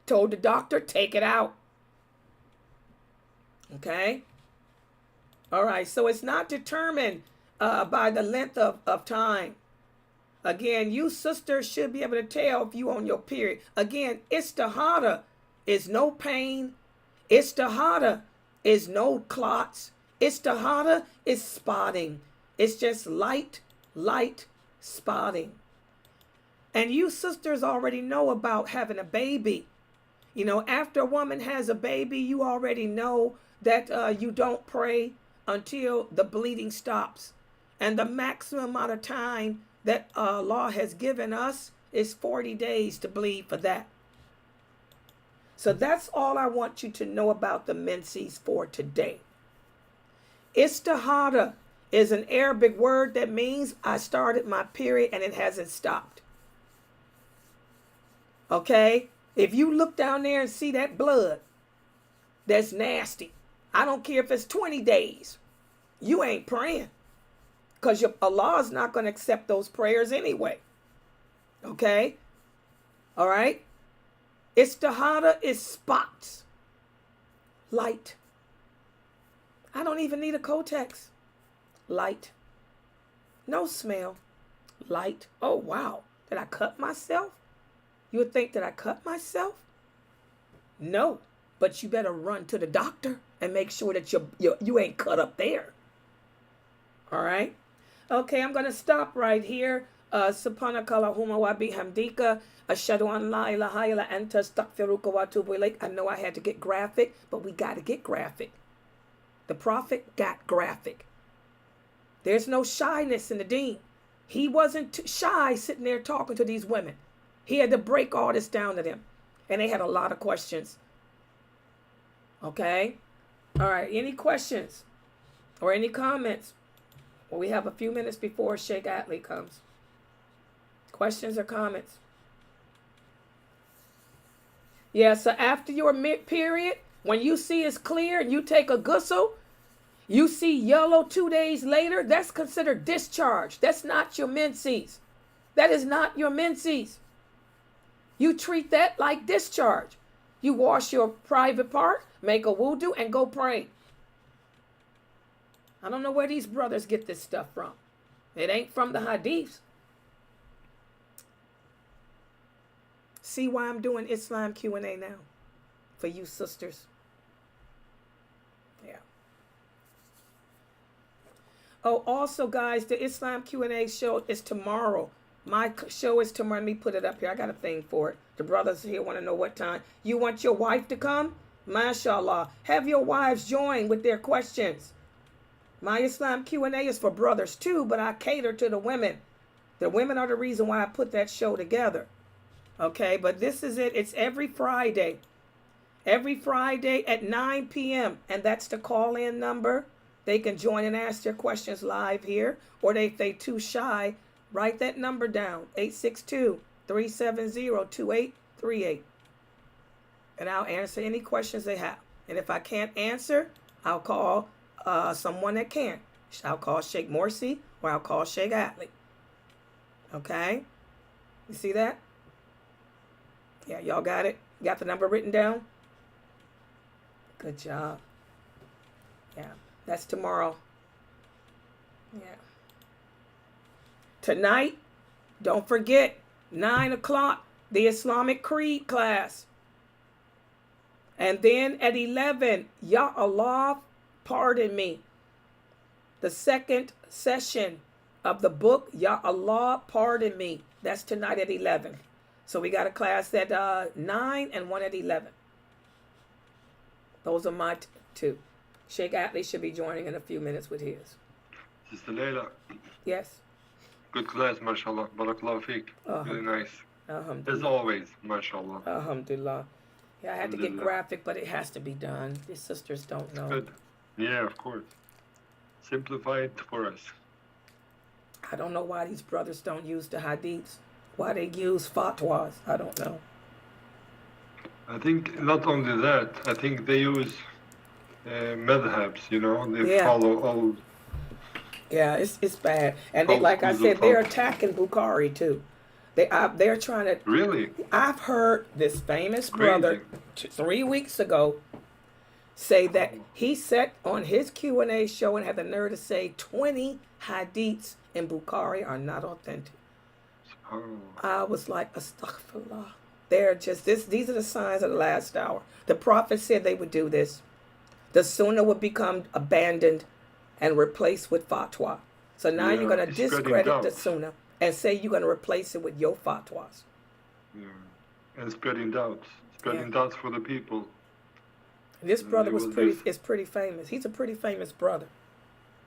Told the doctor, take it out. Okay. All right. So it's not determined by the length of time. Again, you sisters should be able to tell if you on your period. Again, istihada is no pain. Istihada is no clots. Istihada is spotting. It's just light spotting. And you sisters already know about having a baby. You know, after a woman has a baby, you already know that you don't pray until the bleeding stops. And the maximum amount of time that Allah has given us is 40 days to bleed for that. So that's all I want you to know about the menses for today. Istihada is an Arabic word that means I started my period and it hasn't stopped. Okay? If you look down there and see that blood, that's nasty. I don't care if it's 20 days. You ain't praying. Because Allah is not going to accept those prayers anyway. Okay? All right? Istihada is spots. Light. I don't even need a Kotex. Light. No smell. Light. Oh, wow. Did I cut myself? You would think that I cut myself? No. But you better run to the doctor and make sure that you ain't cut up there. All right? Okay, I'm going to stop right here. Subhanakallahumma wa bihamdika. Ashhadu an la ilaha illa anta astaghfiruka wa atubu ilaik. I know I had to get graphic, but we got to get graphic. The Prophet got graphic. There's no shyness in the deen. He wasn't shy sitting there talking to these women. He had to break all this down to them. And they had a lot of questions. Okay? All right, any questions or any comments? Well, we have a few minutes before Shaykh Adly comes. Questions or comments? Yeah, so after your period, when you see it's clear and you take a ghusl, you see yellow 2 days later, that's considered discharge. That's not your menses. That is not your menses. You treat that like discharge. You wash your private part, make a wudu, and go pray. I don't know where these brothers get this stuff from. It ain't from the Hadiths. See why I'm doing Islam Q&A now? For you sisters. Yeah. Oh, also, guys, the Islam Q&A show is tomorrow. My show is tomorrow. Let me put it up here. I got a thing for it. The brothers here want to know what time. You want your wife to come? MashaAllah. Have your wives join with their questions. My Islam Q&A is for brothers too, but I cater to the women. The women are the reason why I put that show together. Okay, but this is it. It's every Friday. Every Friday at 9 p.m. And that's the call-in number. They can join and ask their questions live here. Or if they too shy, write that number down. 862-370-2838. And I'll answer any questions they have. And if I can't answer, I'll call someone that can. I'll call Sheikh Morsi or I'll call Shaykh Adly. Okay? You see that? Yeah, y'all got it? Got the number written down? Good job. Yeah, that's tomorrow. Yeah. Tonight, don't forget, 9 o'clock, the Islamic Creed class. And then at 11, Ya Allah, pardon me. The second session of the book, Ya Allah, pardon me. That's tonight at 11. So we got a class at 9 and one at 11. Those are my two. Shaykh Adly should be joining in a few minutes with his. Sister Laila. Yes. Good class, mashallah. Barakallahu feek. Really nice. As always, mashallah. Alhamdulillah. Yeah, I had to get graphic, but it has to be done. These sisters don't know. Good. Yeah, of course. Simplify it for us. I don't know why these brothers don't use the hadiths. Why they use fatwas. I don't know. I think not only that, I think they use madhabs, you know, they follow all Yeah, it's bad. And they, All like I schools said, of they're thought. attacking Bukhari too. They're trying to. Really? I've heard this famous Crazy. brother 3 weeks ago say that he sat on his Q&A show and had the nerve to say 20 hadiths in Bukhari are not authentic. Oh, I was like, astaghfirullah. They're just this. These are the signs of the last hour. The prophet said they would do this. The sunnah would become abandoned and replaced with fatwa. So now you're yeah. going to It's spreading discredit the doubts. sunnah and say you're going to replace it with your fatwas. Yeah. And spreading doubts. Spreading doubts for the people. This And brother they was will is pretty famous. He's a pretty famous brother.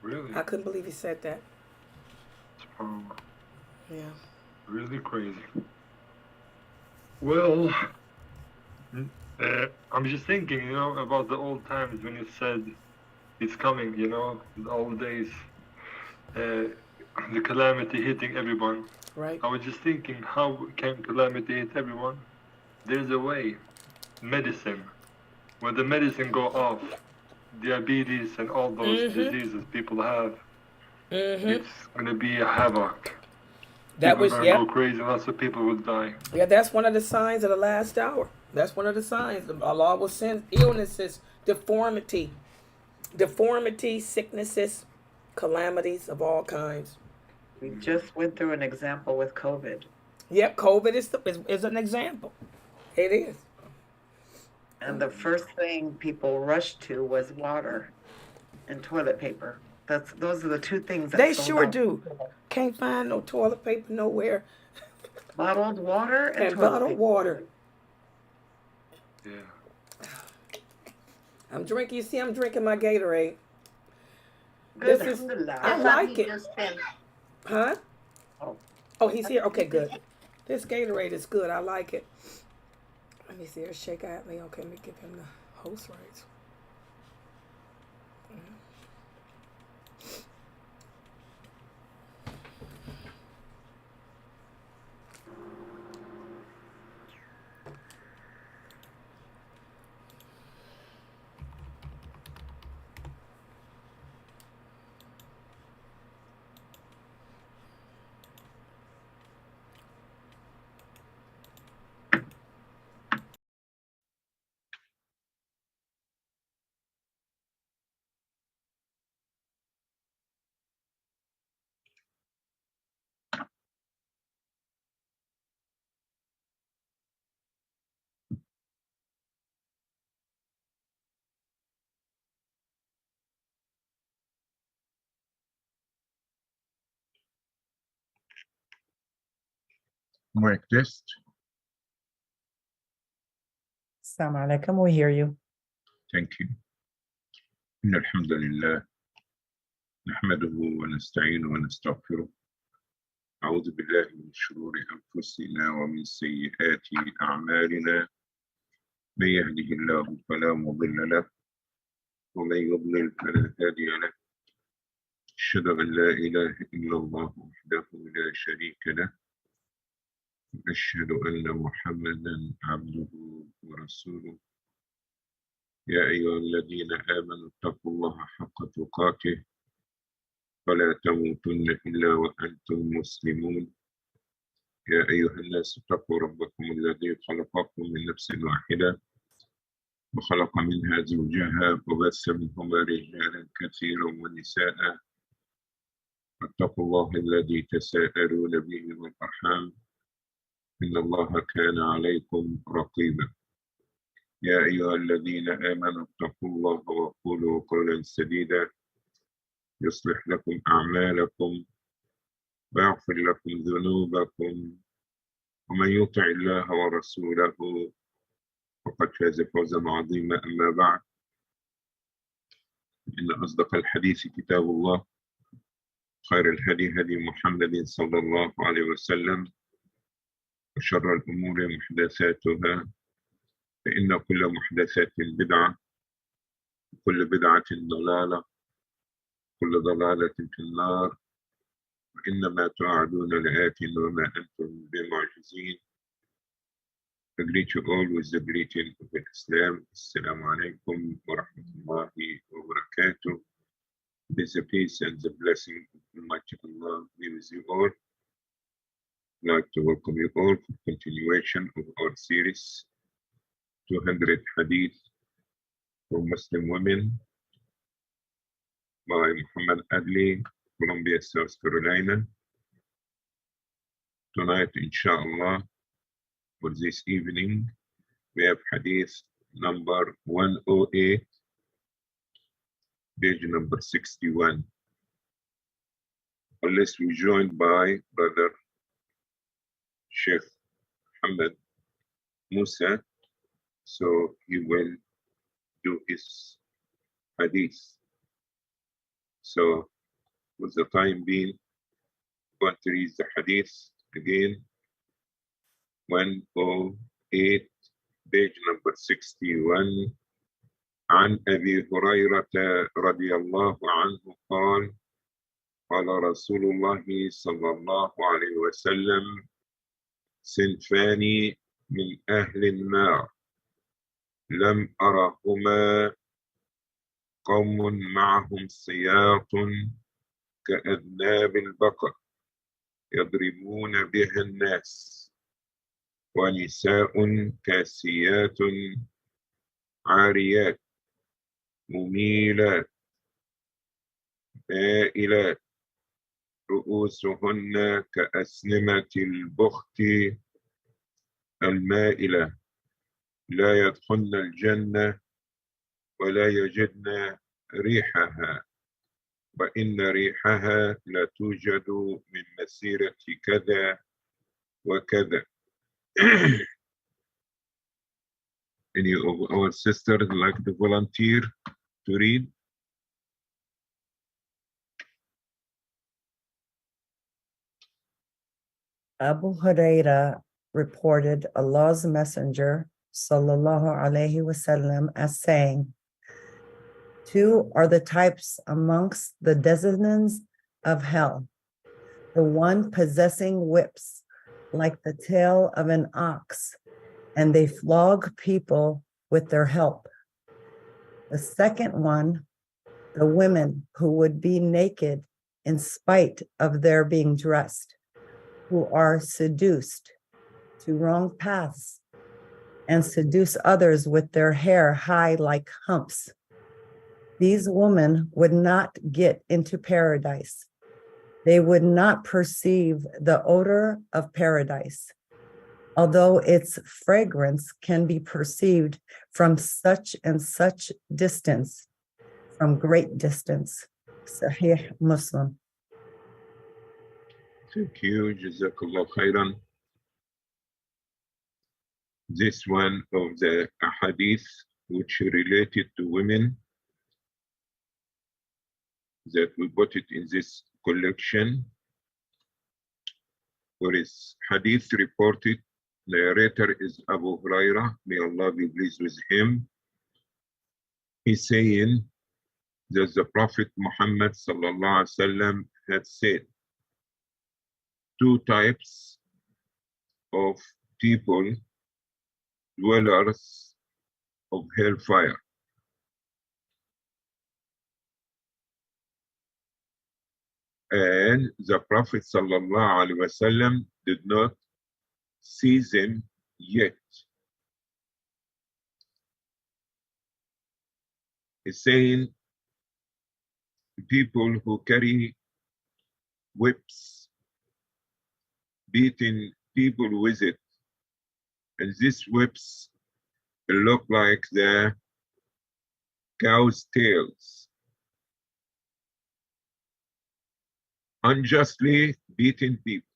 Really? I couldn't believe he said that. Yeah. Really crazy. Well, I'm just thinking, about the old times when it said it's coming, the old days, the calamity hitting everyone. Right. I was just thinking, how can calamity hit everyone? There's a way. Medicine. When the medicine go off, diabetes and all those diseases people have, it's going to be a havoc. People are going to go crazy. Lots of people will die. Yeah, that's one of the signs of the last hour. That's one of the signs. Allah will send illnesses, deformity, sicknesses, calamities of all kinds. We just went through an example with COVID. Yep, COVID is an example. It is. And the first thing people rushed to was water and toilet paper. Those are the two things that They sold sure out. do. Can't find no toilet paper nowhere. Bottled water and toilet bottled paper. water. Yeah. I'm drinking. You see, I'm drinking my Gatorade. Good. This is. Alhamdulillah. I like it. Just fell. Huh? Oh. Oh, he's here. Okay, good. This Gatorade is good. I like it. Let me see. There's Shaykh Adly. Okay, let me give him the host rights. Mic test. Assalamu alaikum, we hear you. Thank you. إن الحمد لله نحمده ونستعينه ونستغفره. أعوذ بالله من شرور أنفسنا ومن سيئات أعمالنا. من يهده الله فلا مضل له ومن يضلل فلا هادي له. أشهد أن لا إله إلا الله وحده لا شريك له. أشهد أن محمدا عبده ورسوله. يا أيها الذين آمنوا اتقوا الله حق تقاته ولا تموتن إلا وأنتم مسلمون. يا أيها الناس اتقوا ربكم الذي خلقكم من نفس واحدة وخلق منها زوجها وبث منهما رجالا كثيرا ونساء. واتقوا الله الذي تساءلون به والأرحام إن الله كان عليكم رقيبا. يا أيها الذين آمنوا اتقوا الله وقولوا قولا سديدا يصلح لكم أعمالكم ويغفر لكم ذنوبكم ومن يطع الله ورسوله فقد فاز فوزا عظيما. أما بعد إن أصدق الحديث كتاب الله خير الهدي هدي محمد صلى الله عليه وسلم وشر الأمور محدثاتها فإن كل محدثات بدعة وكل بدعة ضلالة كل ضلالة في النار وإنما توعدون لآت وما أنتم بمعجزين. I greet you all with the greeting of Islam. Assalamu alaikum wa rahmatullahi wa barakatuh. With the peace and the blessing of Almighty Allah be with you all. I'd like to welcome you all for continuation of our series, 200 Hadith for Muslim Women by Muhammad Adly, Columbia, South Carolina. Tonight, inshallah, for this evening, we have Hadith number 108, page number 61. Unless we're joined by Brother Shaykh Muhammad Musa, so he will do his hadith. So, with the time being, I'm going to read the hadith again. 108, page number 61. عن أبي هريرة رضي الله عنه قال قال رسول الله صلى الله عليه وسلم صنفان من أهل النار لم أرهما قوم معهم سياط كأذناب البقر يضربون بها الناس ونساء كاسيات عاريات مميلات مائلات رؤوسهن كأسنمة البخت المائلة لا يدخلن الجنة ولا يجدن ريحها وإن ريحها لا توجد من مسيرة كذا وكذا. Any of our sisters like to volunteer to read? Abu Huraira reported Allah's Messenger, sallallahu alaihi wasallam, as saying, two are the types amongst the denizens of hell, the one possessing whips like the tail of an ox, and they flog people with their help. The second one, the women who would be naked in spite of their being dressed, who are seduced to wrong paths and seduce others with their hair high like humps. These women would not get into paradise. They would not perceive the odor of paradise, although its fragrance can be perceived from such and such distance, from great distance. Sahih Muslim. Thank you, Jazakallah khairan. This one of the hadith which related to women that we put it in this collection, where is hadith reported. Narrator is Abu Huraira, may Allah be pleased with him. He's saying that the Prophet Muhammad sallallahu alaihi wasallam had said, two types of people, dwellers of hellfire. And the Prophet sallallahu alaihi wasallam did not see them yet. He's saying people who carry whips, beating people with it, and these whips look like the cow's tails, unjustly beating people.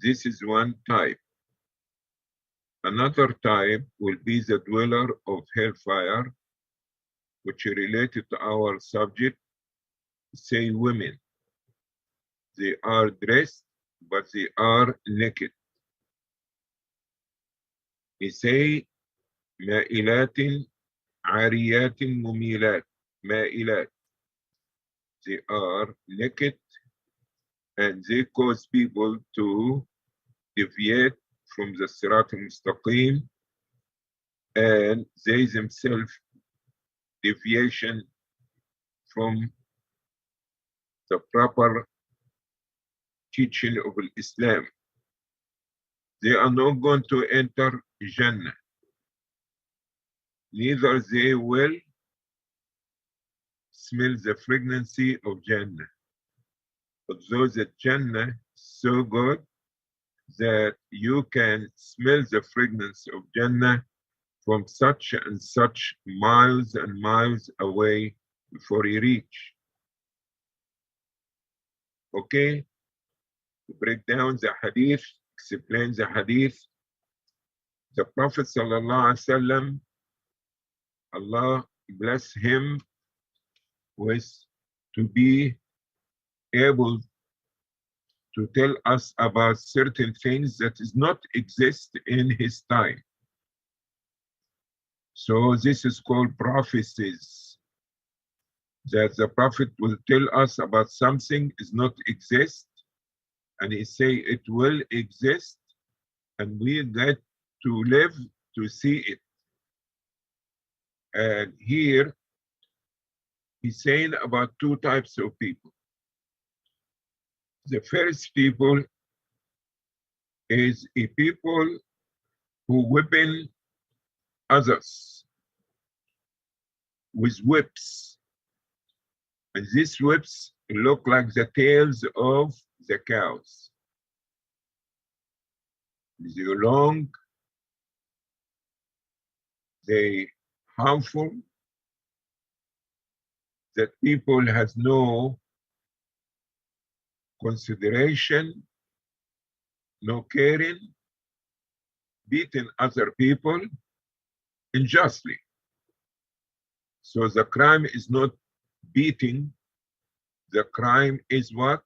This is one type. Another type will be the dweller of hellfire, which is related to our subject, say women. They are dressed, but they are naked. He say, مائلات عاريات مميلات. مائلات. They are naked and they cause people to deviate from the Sirat al-Mustaqim, and they themselves deviation from the proper teaching of Islam. They are not going to enter Jannah. Neither they will smell the fragrancy of Jannah. Although the Jannah is so good that you can smell the fragrance of Jannah from such and such miles and miles away before you reach. Okay? To break down the hadith, explain the hadith. The Prophet ﷺ, Allah bless him with to be able to tell us about certain things that does not exist in his time. So this is called prophecies, that the Prophet will tell us about something does not exist, and he say it will exist, and we get to live to see it. And here he's saying about two types of people. The first people is a people who whipping others with whips. And these whips look like the tails of the cows. They're long, they harmful, that people has no consideration, no caring, beating other people unjustly. So the crime is not beating, the crime is what?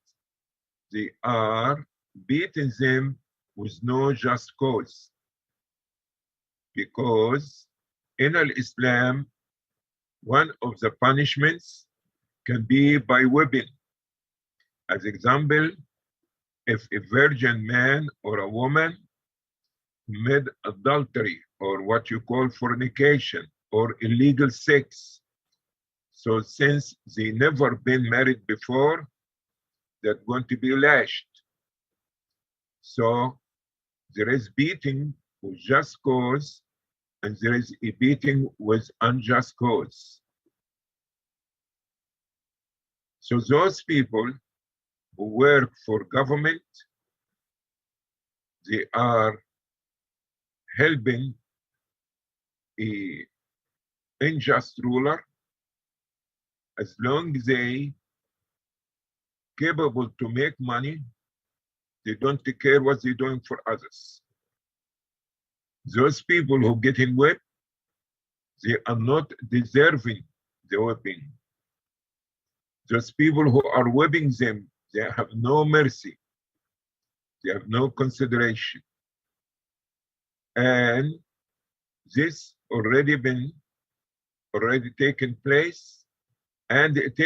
They are beating them with no just cause. Because in Islam, one of the punishments can be by whipping. As example, if a virgin man or a woman made adultery or what you call fornication or illegal sex, so since they never been married before, they're going to be lashed. So there is beating with just cause, and there is a beating with unjust cause. So those people who work for government, they are helping a unjust ruler as long as they capable to make money, they don't take care what they're doing for others. Those people who get in whipped, they are not deserving the whipping. Those people who are whipping them, they have no mercy. They have no consideration. And this already taken place, and it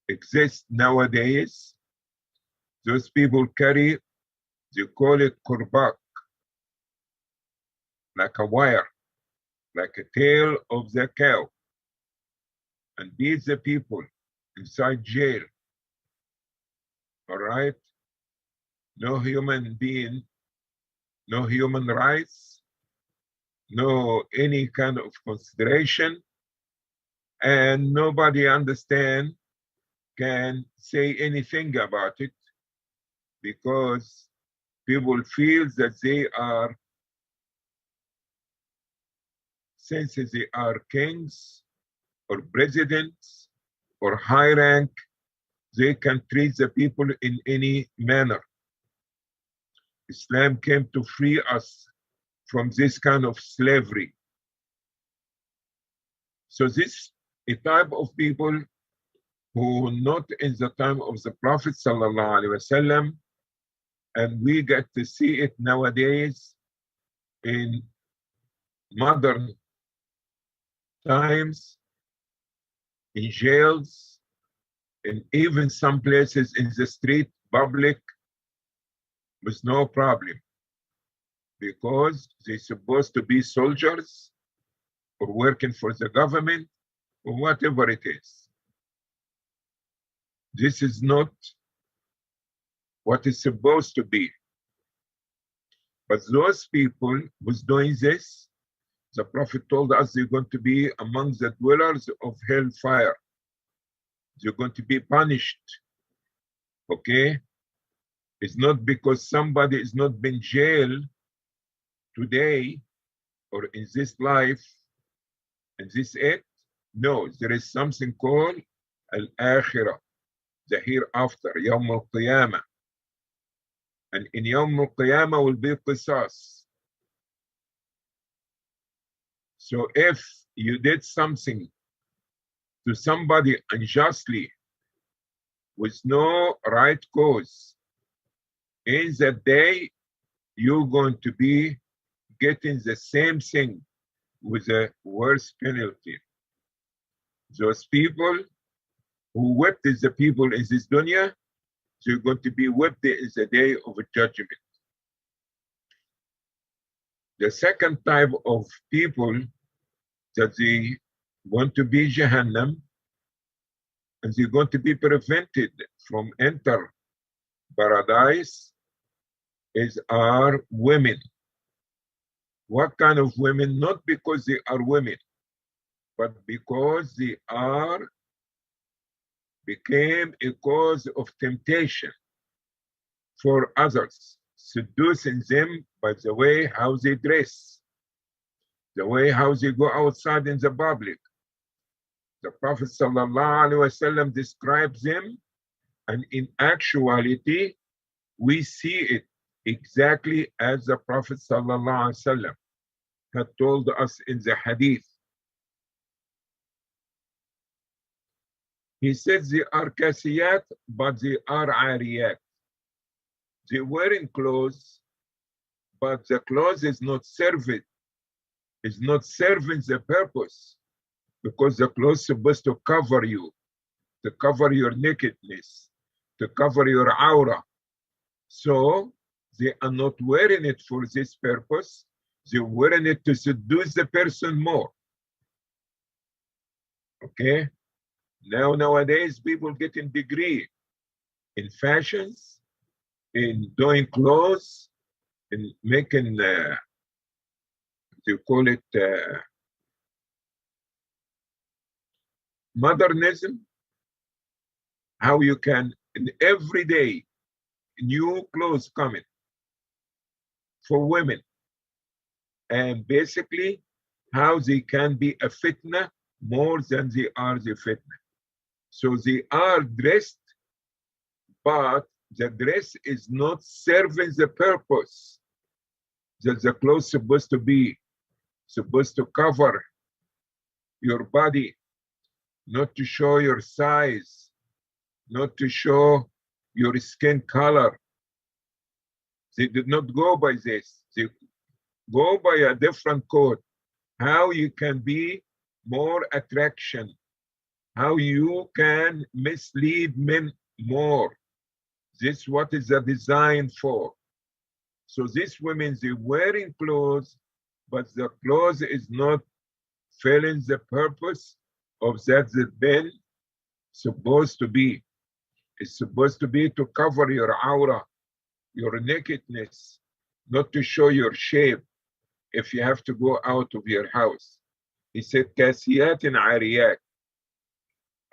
exists nowadays. Those people carry, they call it kurbak, like a wire, like a tail of the cow, and beat the people inside jail. All right? No human being, no human rights, no any kind of consideration, and nobody understand, can say anything about it, because people feel that they are, since they are kings or presidents or high rank, they can treat the people in any manner. Islam came to free us from this kind of slavery. So this a type of people who not in the time of the Prophet ﷺ, and we get to see it nowadays in modern times, in jails, and even some places in the street, public, with no problem, because they're supposed to be soldiers or working for the government or whatever it is. This is not what is supposed to be. But those people who's doing this, the Prophet told us they're going to be among the dwellers of hellfire. They're going to be punished. Okay? It's not because somebody is not been jailed today or in this life, in this earth. No, there is something called al-akhirah, the hereafter, Yawm al-Qiyamah. And in Yawm al-Qiyamah will be qisas. So if you did something to somebody unjustly with no right cause, in that day, you're going to be getting the same thing with a worse penalty. Those people who whipped the people in this dunya, they're going to be whipped in the day of judgment. The second type of people that they want to be Jahannam, and they're going to be prevented from enter paradise, are women. What kind of women? Not because they are women, but because they became a cause of temptation for others, seducing them by the way how they dress, the way how they go outside in the public. The Prophet ﷺ describes them, and in actuality, we see it exactly as the Prophet ﷺ had told us in the Hadith. He said they are kasiyat, but they are ariyat. They wearing clothes, but the clothes is not serving the purpose, because the clothes is supposed to cover you, to cover your nakedness, to cover your aura. So they are not wearing it for this purpose. They're wearing it to seduce the person more. Okay? Nowadays, people getting degree in fashions, in doing clothes, in making, they call it modernism. How you can, in every day, new clothes coming for women. And basically, how they can be a fitna more than they are the fitna. So they are dressed, but the dress is not serving the purpose that the clothes supposed to be, supposed to cover your body, not to show your size, not to show your skin color. They did not go by this. They go by a different code. How you can be more attraction, how you can mislead men more. This is what is the design for. So these women, they're wearing clothes, but the clothes is not filling the purpose of that they've been supposed to be. It's supposed to be to cover your aura, your nakedness, not to show your shape if you have to go out of your house. He said, Kasiyatin ariyat.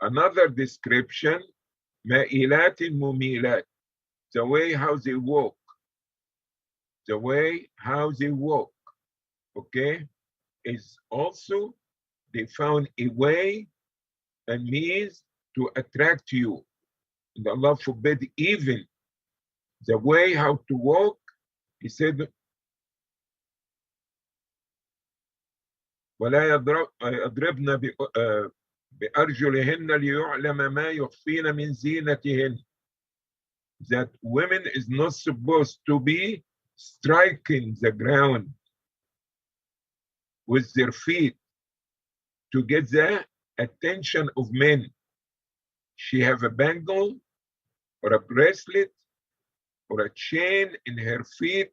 Another description, Ma'ilatin mumilat. The way how they walk. The way how they walk, okay, is also, they found a way and means to attract you. And Allah forbid even the way how to walk. He said, ولا يضربن بأرجلهن ليعلم ما يخفين من زينتهن. That women is not supposed to be striking the ground with their feet to get the attention of men. She have a bangle or a bracelet or a chain in her feet,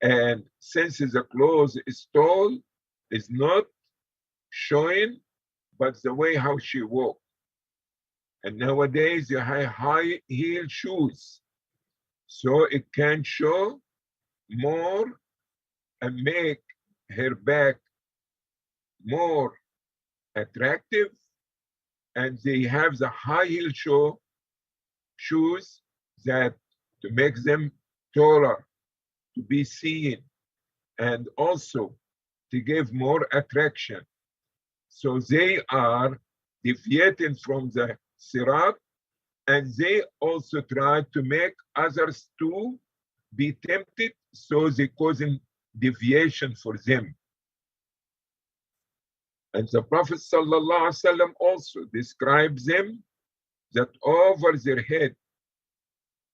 and since the clothes is tall, is not showing, but the way how she walk. And nowadays you have high heel shoes. So it can show more and make her back more attractive. And they have the high heel shoes that to make them taller, to be seen, and also to give more attraction. So they are deviating from the sirat, and they also try to make others to be tempted, so they causing deviation for them. And the Prophet ﷺ also describes them that over their head,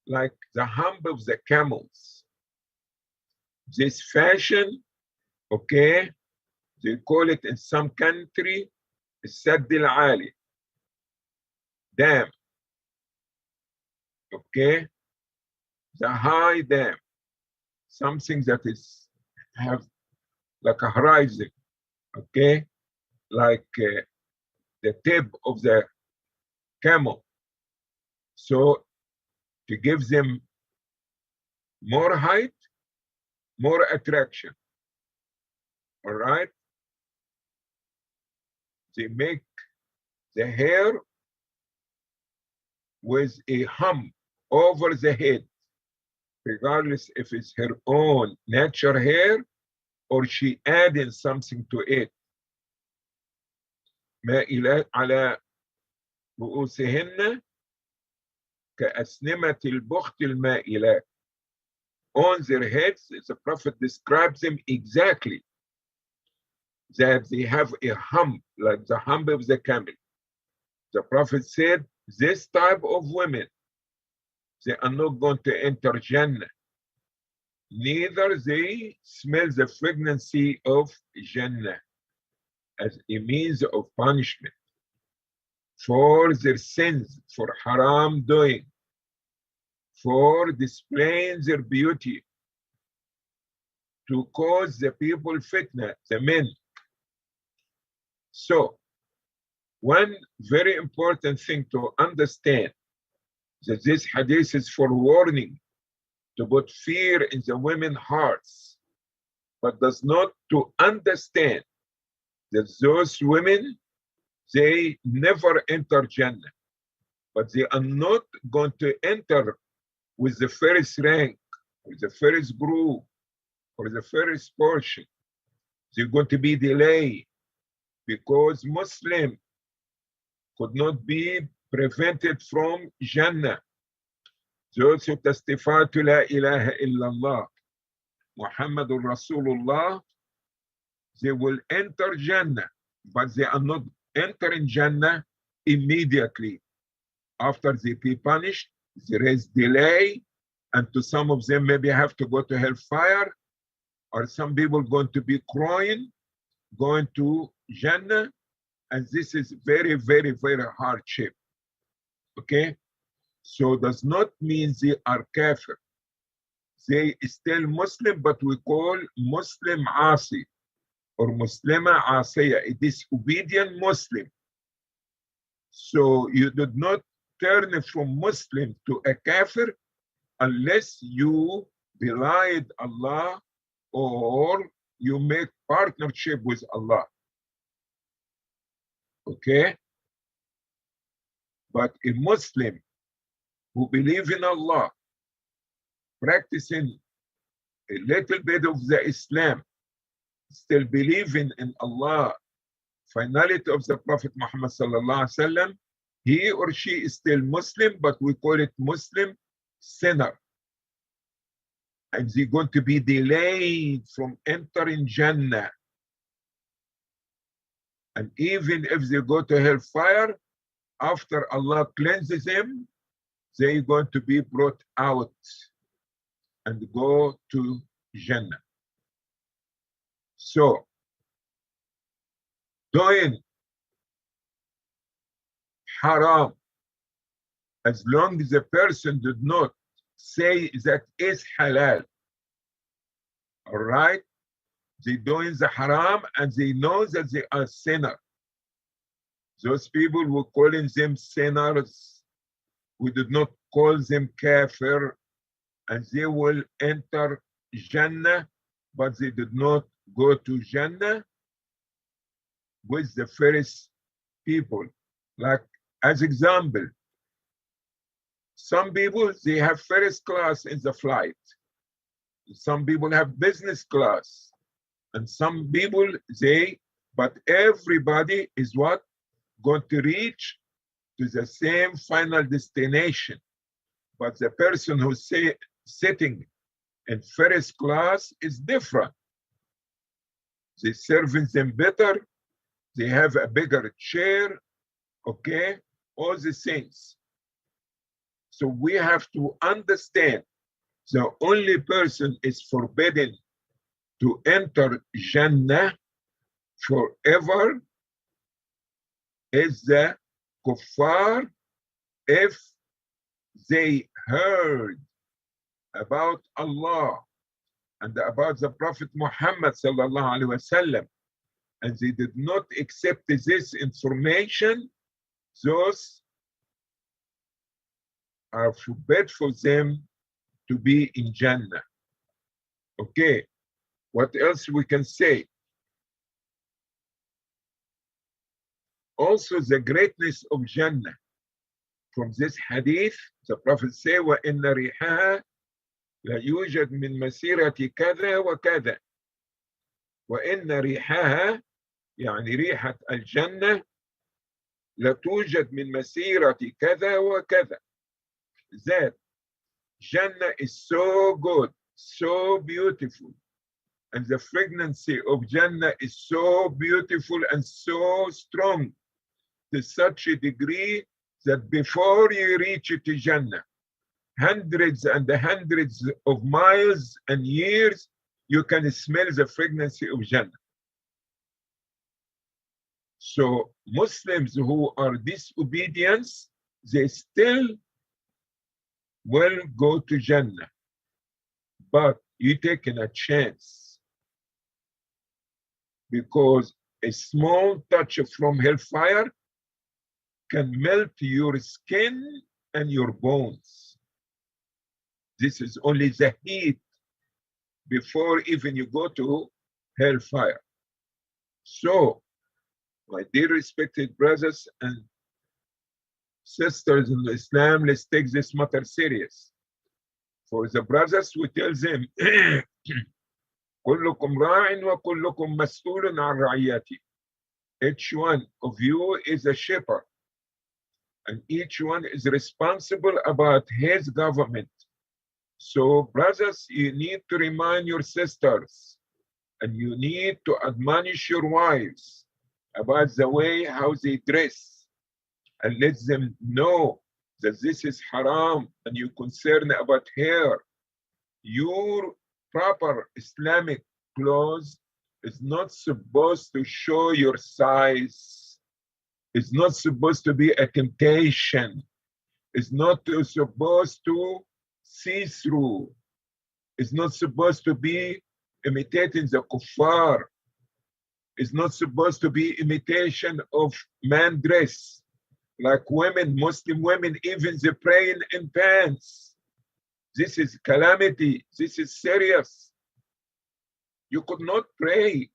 like the hump of the camels. This fashion, okay, they call it in some country, Sadd al-Ali, dam, okay, the high dam, something that is have like a horizon, okay, like the tip of the camel. So to give them more height, more attraction. All right? They make the hair with a hump over the head, regardless if it's her own natural hair or she adding something to it. مائلات على رؤوسهن كأسنمة البخت المائلات. On their heads, the Prophet describes them exactly, that they have a hump, like the hump of the camel. The Prophet said, this type of women, they are not going to enter Jannah. Neither they smell the fragrancy of Jannah as a means of punishment for their sins, for haram doing, for displaying their beauty, to cause the people fitna, the men. So, one very important thing to understand, that this hadith is for warning, to put fear in the women's hearts, but does not to understand that those women, they never enter Jannah, but they are not going to enter with the first rank, with the first group, or the first portion. They're going to be delayed because Muslim could not be prevented from Jannah. Those who testify to La ilaha illallah, Muhammadur Rasulullah, they will enter Jannah, but they are not entering Jannah immediately. After they be punished, there is delay, and to some of them maybe have to go to hellfire, or some people going to be crying, going to Jannah, and this is very, very, very hardship. Okay? So does not mean they are kafir. They still Muslim, but we call Muslim Asi or Muslima Asiya, a disobedient Muslim. So you did not turn from Muslim to a kafir unless you belied Allah or you make partnership with Allah. Okay? But a Muslim who believes in Allah, practicing a little bit of the Islam, still believing in Allah, finality of the Prophet Muhammad sallallahu alaihi wasallam, he or she is still Muslim, but we call it Muslim sinner. And they're going to be delayed from entering Jannah. And even if they go to hellfire, after Allah cleanses them, they're going to be brought out and go to Jannah. So, doing haram, as long as the person did not say that is halal, all right? They're doing the haram and they know that they are sinner. Those people, we're calling them sinners. We did not call them kafir, and they will enter Jannah, but they did not go to Jannah with the first people. Like, as example, some people, they have first class in the flight. Some people have business class. And some people, but everybody is what? Going to reach to the same final destination. But the person who's sitting in first class is different. They serving them better. They have a bigger chair, okay? All these things. So we have to understand the only person is forbidden to enter Jannah forever is the kuffar if they heard about Allah and about the Prophet Muhammad sallallahu alaihi wasallam, and they did not accept this information. Those are forbid for them to be in Jannah. Okay, what else we can say? Also the greatness of Jannah. From this hadith, the Prophet said, وَإِنَّ رِيحَهَا لَيُوجَدْ مِنْ مَسِيرَةِ كَذَا وَكَذَا. وَإِنَّ رِيحَهَا يعني ريحة الجنة لتوجد من مسيرة كذا وكذا. That Jannah is so good, so beautiful, and the fragrancy of Jannah is so beautiful and so strong to such a degree that before you reach to Jannah, hundreds and hundreds of miles and years, you can smell the fragrancy of Jannah. So Muslims who are disobedient, they still will go to Jannah, but you're taking a chance, because a small touch from hellfire can melt your skin and your bones. This is only the heat before even you go to hellfire. So, my dear respected brothers and sisters in Islam, let's take this matter serious. For the brothers, we tell them, كلكم راع وكلكم مسؤول عن رعيته. Each one of you is a shepherd, and each one is responsible about his government. So, brothers, you need to remind your sisters, and you need to admonish your wives about the way how they dress, and let them know that this is haram, and you're concerned about hair. Your proper Islamic clothes is not supposed to show your size. It's not supposed to be a temptation. It's not supposed to see through. It's not supposed to be imitating the kuffar. It's not supposed to be imitation of man dress. Like women, Muslim women, even they praying in pants. This is calamity. This is serious. You could not pray.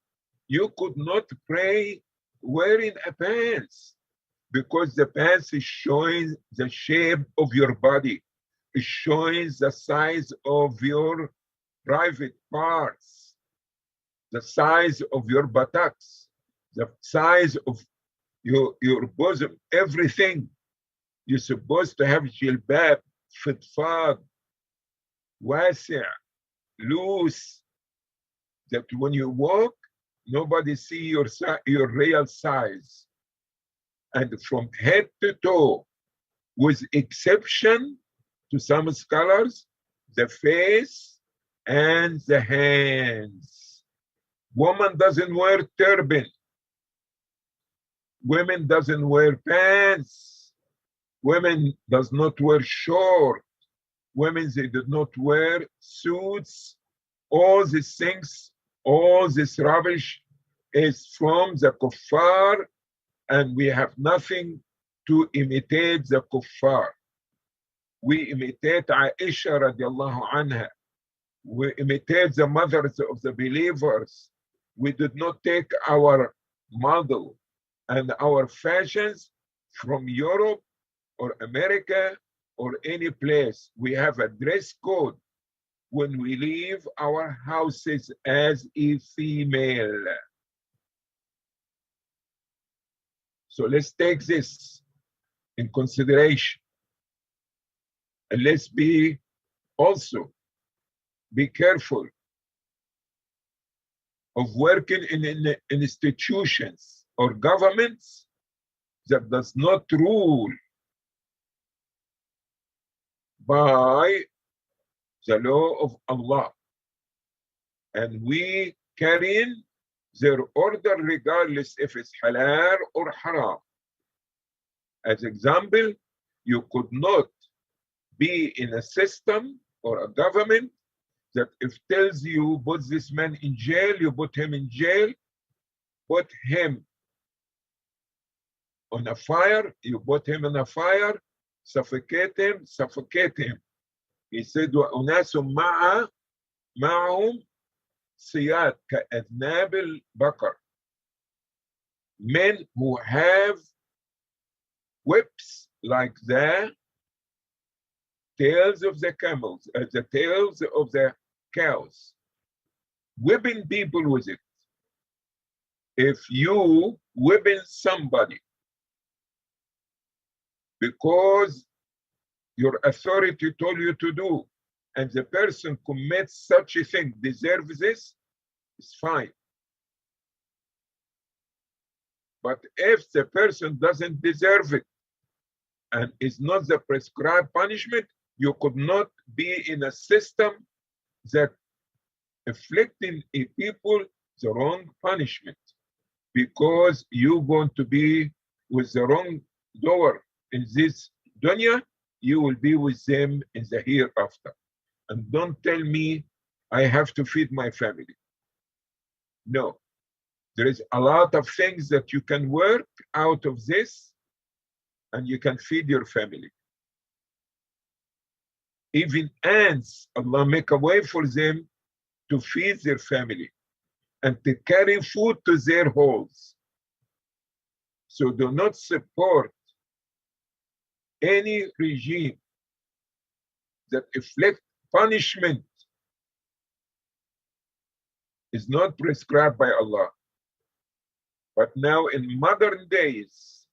You could not pray wearing a pants, because the pants is showing the shape of your body. It's showing the size of your private parts, the size of your buttocks, the size of your bosom, everything. You're supposed to have jilbab, fitfad, wasi', loose, that when you walk, nobody see your real size. And from head to toe, with exception to some scholars, the face and the hands. Woman doesn't wear turban. Women doesn't wear pants. Women does not wear short. Women, they do not wear suits. All these things, all this rubbish is from the kuffar, and we have nothing to imitate the kuffar. We imitate Aisha radiallahu anha. We imitate the mothers of the believers. We did not take our model and our fashions from Europe or America or any place. We have a dress code when we leave our houses as a female. So let's take this in consideration. And let's be also be careful of working in institutions or governments that does not rule by the law of Allah. And we carry in their order regardless if it's halal or haram. As example, you could not be in a system or a government that if tells you put this man in jail, you put him in jail, put him on a fire, you put him in a fire, suffocate him, suffocate him. He said, وَأُنَاسٌ مَعَهُمْ سِيَادٌ كَأَذْنَابِ الْبَقَرِ. Men who have whips like the tails of the camels, the tails of the cows, whipping people with it. If you whipping somebody because your authority told you to do, and the person commits such a thing, deserves this, it's fine. But if the person doesn't deserve it and is not the prescribed punishment, you could not be in a system that inflicting a people the wrong punishment, because you're going to be with the wrong door in this dunya, you will be with them in the hereafter. And don't tell me I have to feed my family. No, there is a lot of things that you can work out of this and you can feed your family. Even ants, Allah make a way for them to feed their family and to carry food to their holes. So do not support any regime that inflict punishment is not prescribed by Allah. But now in modern days,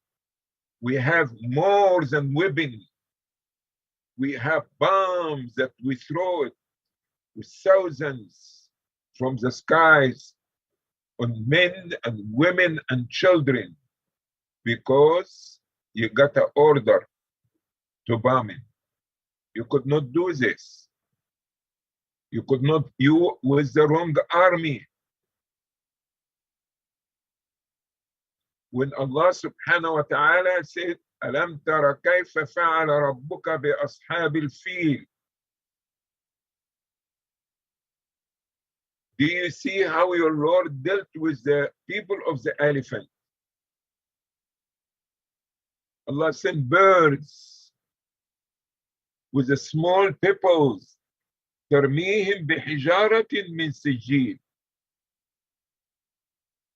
we have more than whipping. We have bombs that we throw it with thousands from the skies on men and women and children because you got an order to bomb it. You could not do this. You could not, you with the wrong army. When Allah subhanahu wa ta'ala said, أَلَمْ تَرَ كَيْفَ فَعَلَ رَبُّكَ بِأَصْحَابِ الْفِيلِ. Do you see how your Lord dealt with the people of the elephant? Allah sent birds with the small pebbles. ترميهم بحجارة من سجيل.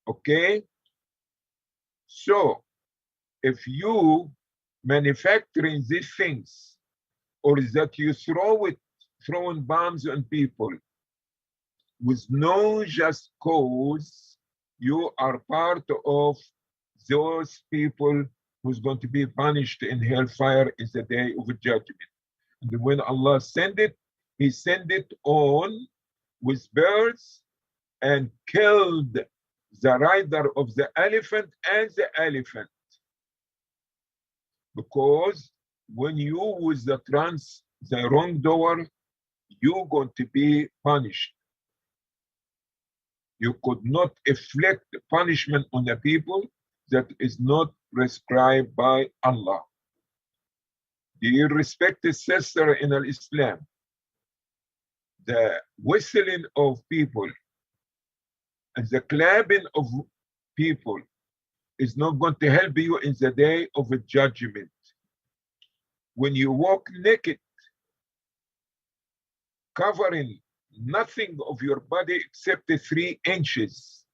Okay? So, if you manufacturing these things, or is that you throwing bombs on people with no just cause, you are part of those people who's going to be punished in hellfire in the day of judgment. And when Allah sent it, He sent it on with birds and killed the rider of the elephant and the elephant. Because when you with the wrong door, you're going to be punished. You could not inflict punishment on the people that is not prescribed by Allah. Dear respected sister in Islam, the whistling of people and the clapping of people It's not going to help you in the day of judgment. When you walk naked, covering nothing of your body except 3 inches,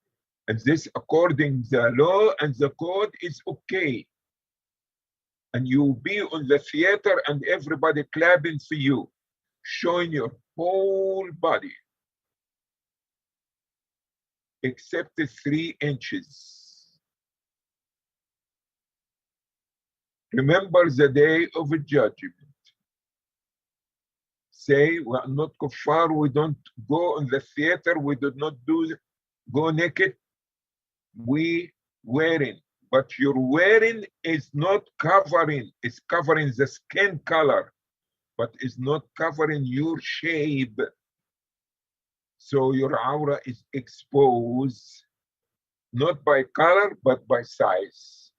and this according to the law and the code is okay, and you be on the theater and everybody clapping for you, showing your whole body except 3 inches. Remember the day of judgment. Say, we are not kuffar, we don't go in the theater, we do not go naked. We wearing, but your wearing is not covering, it's covering the skin color, but it's not covering your shape. So your aura is exposed, not by color, but by size.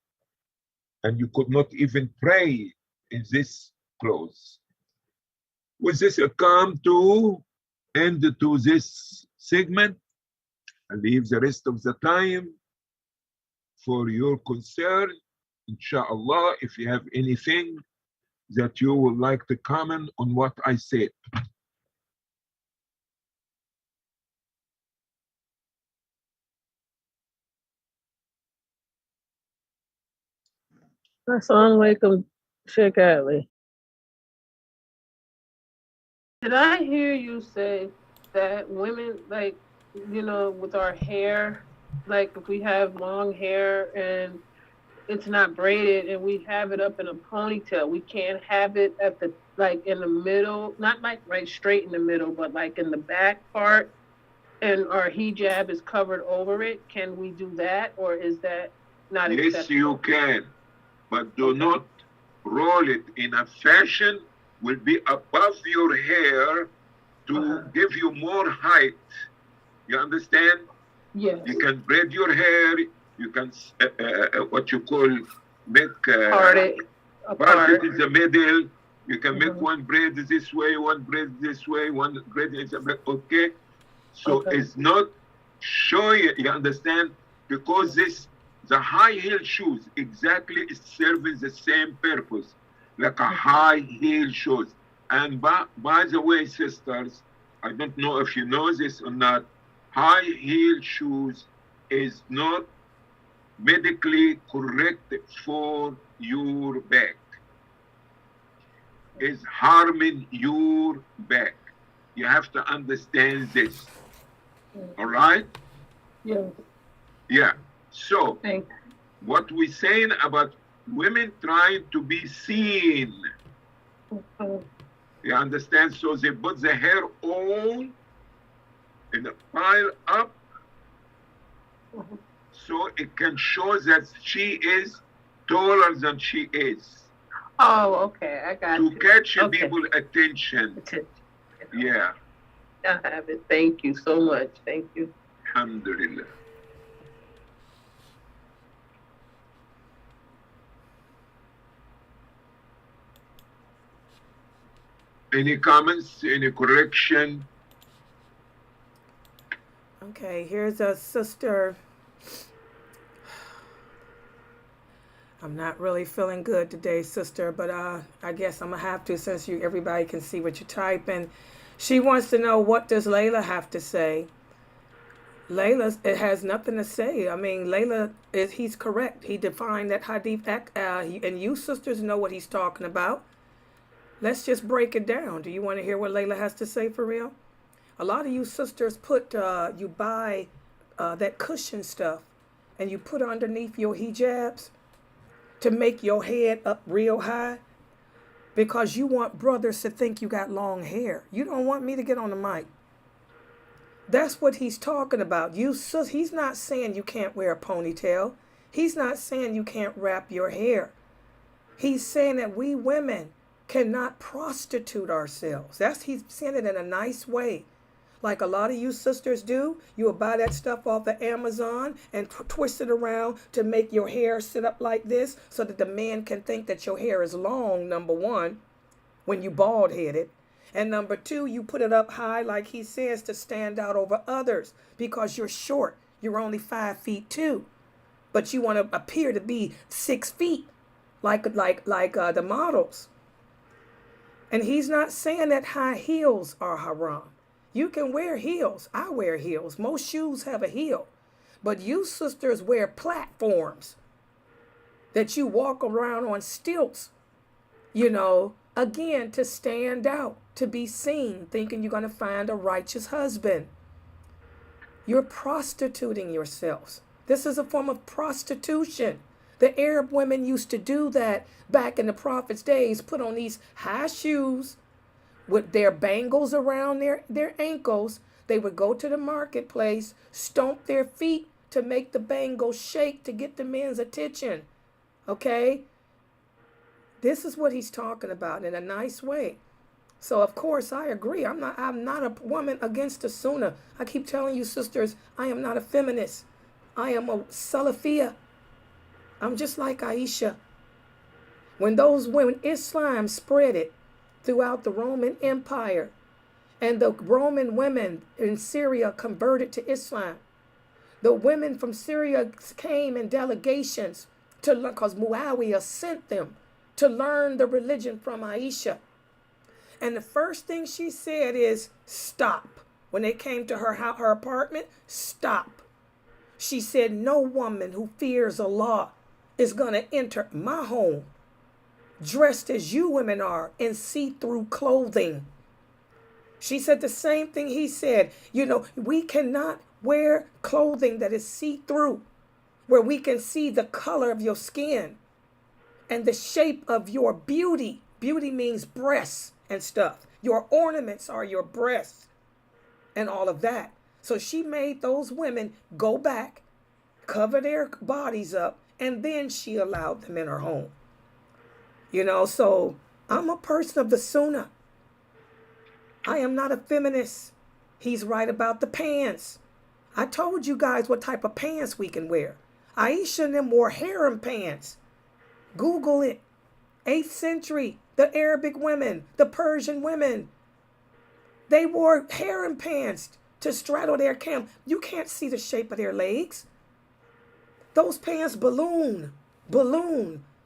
And you could not even pray in this clothes. With this, I come to end to this segment and leave the rest of the time for your concern. Inshallah, if you have anything that you would like to comment on what I said. Assalamu alaikum, Shaykh Adly. Did I hear you say that women, like, you know, with our hair, like if we have long hair and it's not braided and we have it up in a ponytail, we can't have it at the, like in the middle, not like right straight in the middle, but like in the back part, and our hijab is covered over it? Can we do that, or is that not acceptable? Yes, you can, but do not roll it in a fashion will be above your hair to give you more height. You understand? Yes. You can braid your hair, you can, what you call, make part it in the middle. You can make one braid this way, one braid this way, one braid in the back, okay? So it's not showing, you understand? Because the high heel shoes exactly is serving the same purpose, like a high heel shoes. And by the way, sisters, I don't know if you know this or not, high heel shoes is not medically correct for your back. It's harming your back. You have to understand this. All right? Yeah. Yeah. So, what we're saying about women trying to be seen. You understand? So they put the hair all in a pile up so it can show that she is taller than she is. Oh, okay, I got you. To catch people's attention. Yeah. I have it. Thank you so much. Thank you. Alhamdulillah. Any comments? Any correction? Okay, here's a sister. I'm not really feeling good today, sister, but I guess I'm gonna have to, since everybody can see what you're typing. She wants to know, what does Laila have to say? Laila, it has nothing to say. I mean, Laila, he's correct. He defined that hadith, and you sisters know what he's talking about. Let's just break it down. Do you want to hear what Laila has to say for real? A lot of you sisters you buy that cushion stuff and you put underneath your hijabs to make your head up real high because you want brothers to think you got long hair. You don't want me to get on the mic. That's what he's talking about. He's not saying you can't wear a ponytail. He's not saying you can't wrap your hair. He's saying that we women cannot prostitute ourselves. He's saying it in a nice way. Like a lot of you sisters do, you will buy that stuff off of Amazon and twist it around to make your hair sit up like this so that the man can think that your hair is long, number one, when you bald-headed. And number two, you put it up high, like he says, to stand out over others because you're short. You're only 5'2". but you want to appear to be 6 feet like the models. And he's not saying that high heels are haram. You can wear heels. I wear heels. Most shoes have a heel. But you sisters wear platforms that you walk around on stilts, again, to stand out, to be seen, thinking you're going to find a righteous husband. You're prostituting yourselves. This is a form of prostitution. The Arab women used to do that back in the Prophet's days, put on these high shoes with their bangles around their ankles. They would go to the marketplace, stomp their feet to make the bangles shake to get the men's attention. Okay? This is what he's talking about in a nice way. So of course I agree. I'm not a woman against the Sunnah. I keep telling you sisters, I am not a feminist. I am a Salafiyah. I'm just like Aisha. When Islam spread it throughout the Roman Empire, and the Roman women in Syria converted to Islam, the women from Syria came in delegations to learn, because Muawiyah sent them to learn the religion from Aisha. And the first thing she said is, stop. When they came to her apartment, stop. She said, no woman who fears Allah is going to enter my home dressed as you women are in see-through clothing. She said the same thing he said. We cannot wear clothing that is see-through, where we can see the color of your skin and the shape of your beauty. Beauty means breasts and stuff. Your ornaments are your breasts and all of that. So she made those women go back, cover their bodies up, and then she allowed them in her home. So I'm a person of the Sunnah. I am not a feminist. He's right about the pants. I told you guys what type of pants we can wear. Aisha and them wore harem pants. Google it. 8th century, the Arabic women, the Persian women, they wore harem pants to straddle their camel. You can't see the shape of their legs. Those pants balloon.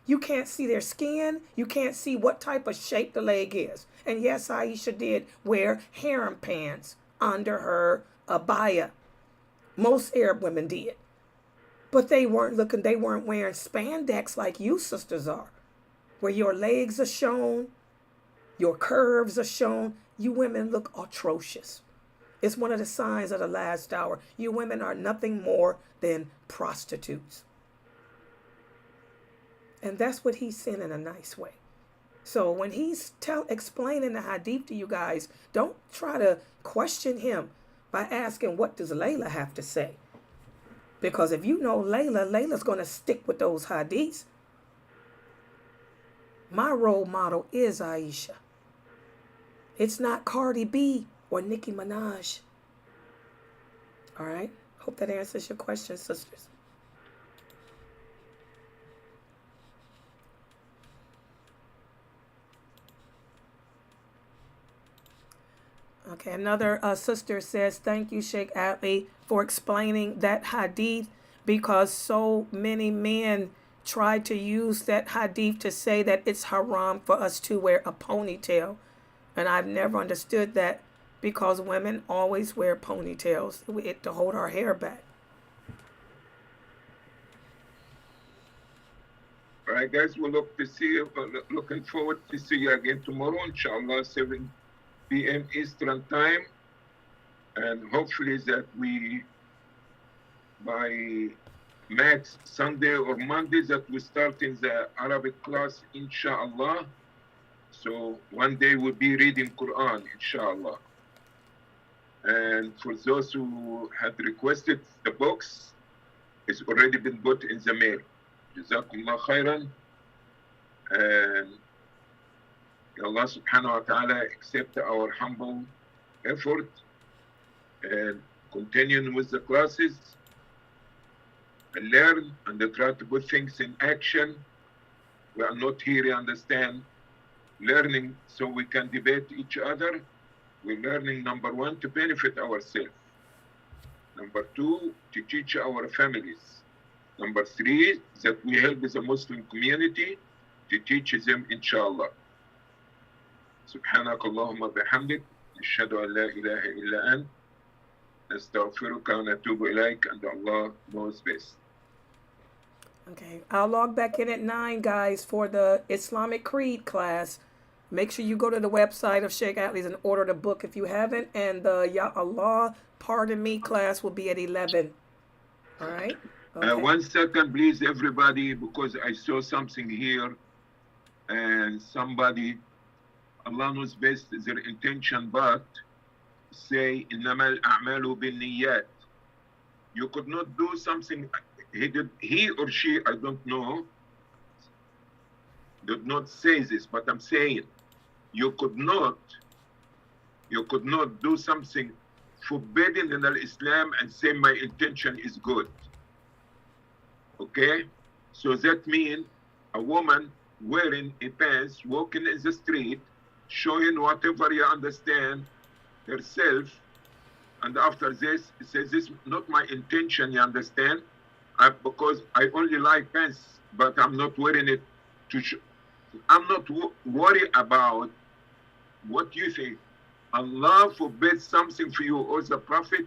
You can't see their skin. You can't see what type of shape the leg is. And yes, Aisha did wear harem pants under her abaya. Most Arab women did. But they weren't wearing spandex like you sisters are, where your legs are shown, your curves are shown. You women look atrocious. It's one of the signs of the last hour. You women are nothing more than prostitutes. And that's what he's saying in a nice way. So when he's explaining the hadith to you guys, don't try to question him by asking, what does Laila have to say? Because if you know Laila's going to stick with those hadiths. My role model is Aisha. It's not Cardi B or Nicki Minaj. All right? Hope that answers your question, sisters. Okay, another sister says, thank you, Shaykh Adly, for explaining that hadith, because so many men try to use that hadith to say that it's haram for us to wear a ponytail. And I've never understood that, because women always wear ponytails to hold our hair back. All right, guys, we'll looking forward to see you again tomorrow, inshallah, 7 p.m. Eastern time. And hopefully that by max Sunday or Monday, that we start in the Arabic class, inshallah. So one day we'll be reading Quran, inshallah. And for those who had requested the books, it's already been put in the mail. Jazakumullah khairan. And Allah subhanahu wa ta'ala accept our humble effort and continuing with the classes and learn and try to put things in action. We are not here, you understand, learning so we can debate each other. We're learning, number one, to benefit ourselves. Number two, to teach our families. Number 3, that we help the Muslim community to teach them, inshallah. سبحانك اللهم وبحمدك نشهد أن لا إله إلا أنت نستغفرك ونتوب إليك, and Allah knows best. Okay, I'll log back in at 9, guys, for the Islamic Creed class. Make sure you go to the website of Shaykh Adly's and order the book if you haven't. And the Ya Allah, Pardon Me class will be at 11. All right? Okay. 1 second, please, everybody, because I saw something here, and somebody, Allah knows best their intention, but say, إِنَّمَا الْأَعْمَالُ بِالنِّيَّاتِ. You could not do something, he or she, I don't know, did not say this, but I'm saying, you could not do something forbidden in Islam and say my intention is good. Okay? So that means a woman wearing a pants, walking in the street, showing whatever you understand herself, and after this, it says, this is not my intention, you understand? Because I only like pants, but I'm not wearing it to show. I'm not worried about what you think. Allah forbids something for you or the Prophet,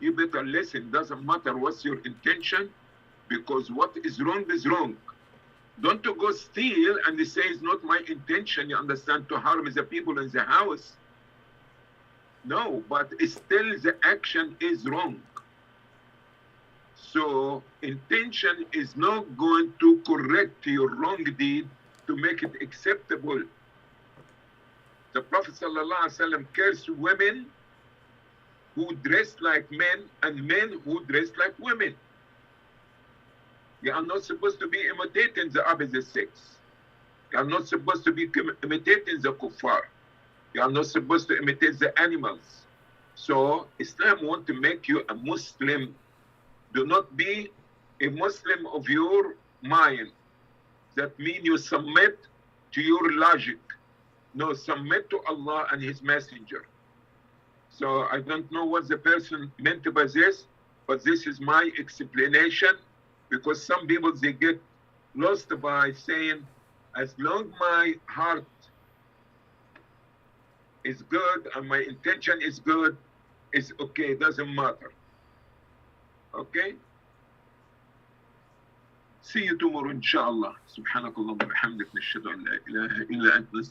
you better listen. Doesn't matter what's your intention, because what is wrong is wrong. Don't to go steal and they say it's not my intention, you understand, to harm the people in the house. No, but still the action is wrong. So intention is not going to correct your wrong deed to make it acceptable. The Prophet ﷺ cursed women who dress like men and men who dress like women. You are not supposed to be imitating the opposite sex. You are not supposed to be imitating the kuffar. You are not supposed to imitate the animals. So Islam wants to make you a Muslim. Do not be a Muslim of your mind. That means you submit to your logic. No, submit to Allah and His Messenger. So I don't know what the person meant by this, but this is my explanation, because some people, they get lost by saying, as long my heart is good and my intention is good, it's okay, it doesn't matter. Okay? See you tomorrow, inshallah. Subhanakallah wa bihamdik, nashhadu an la ilaha illa anta.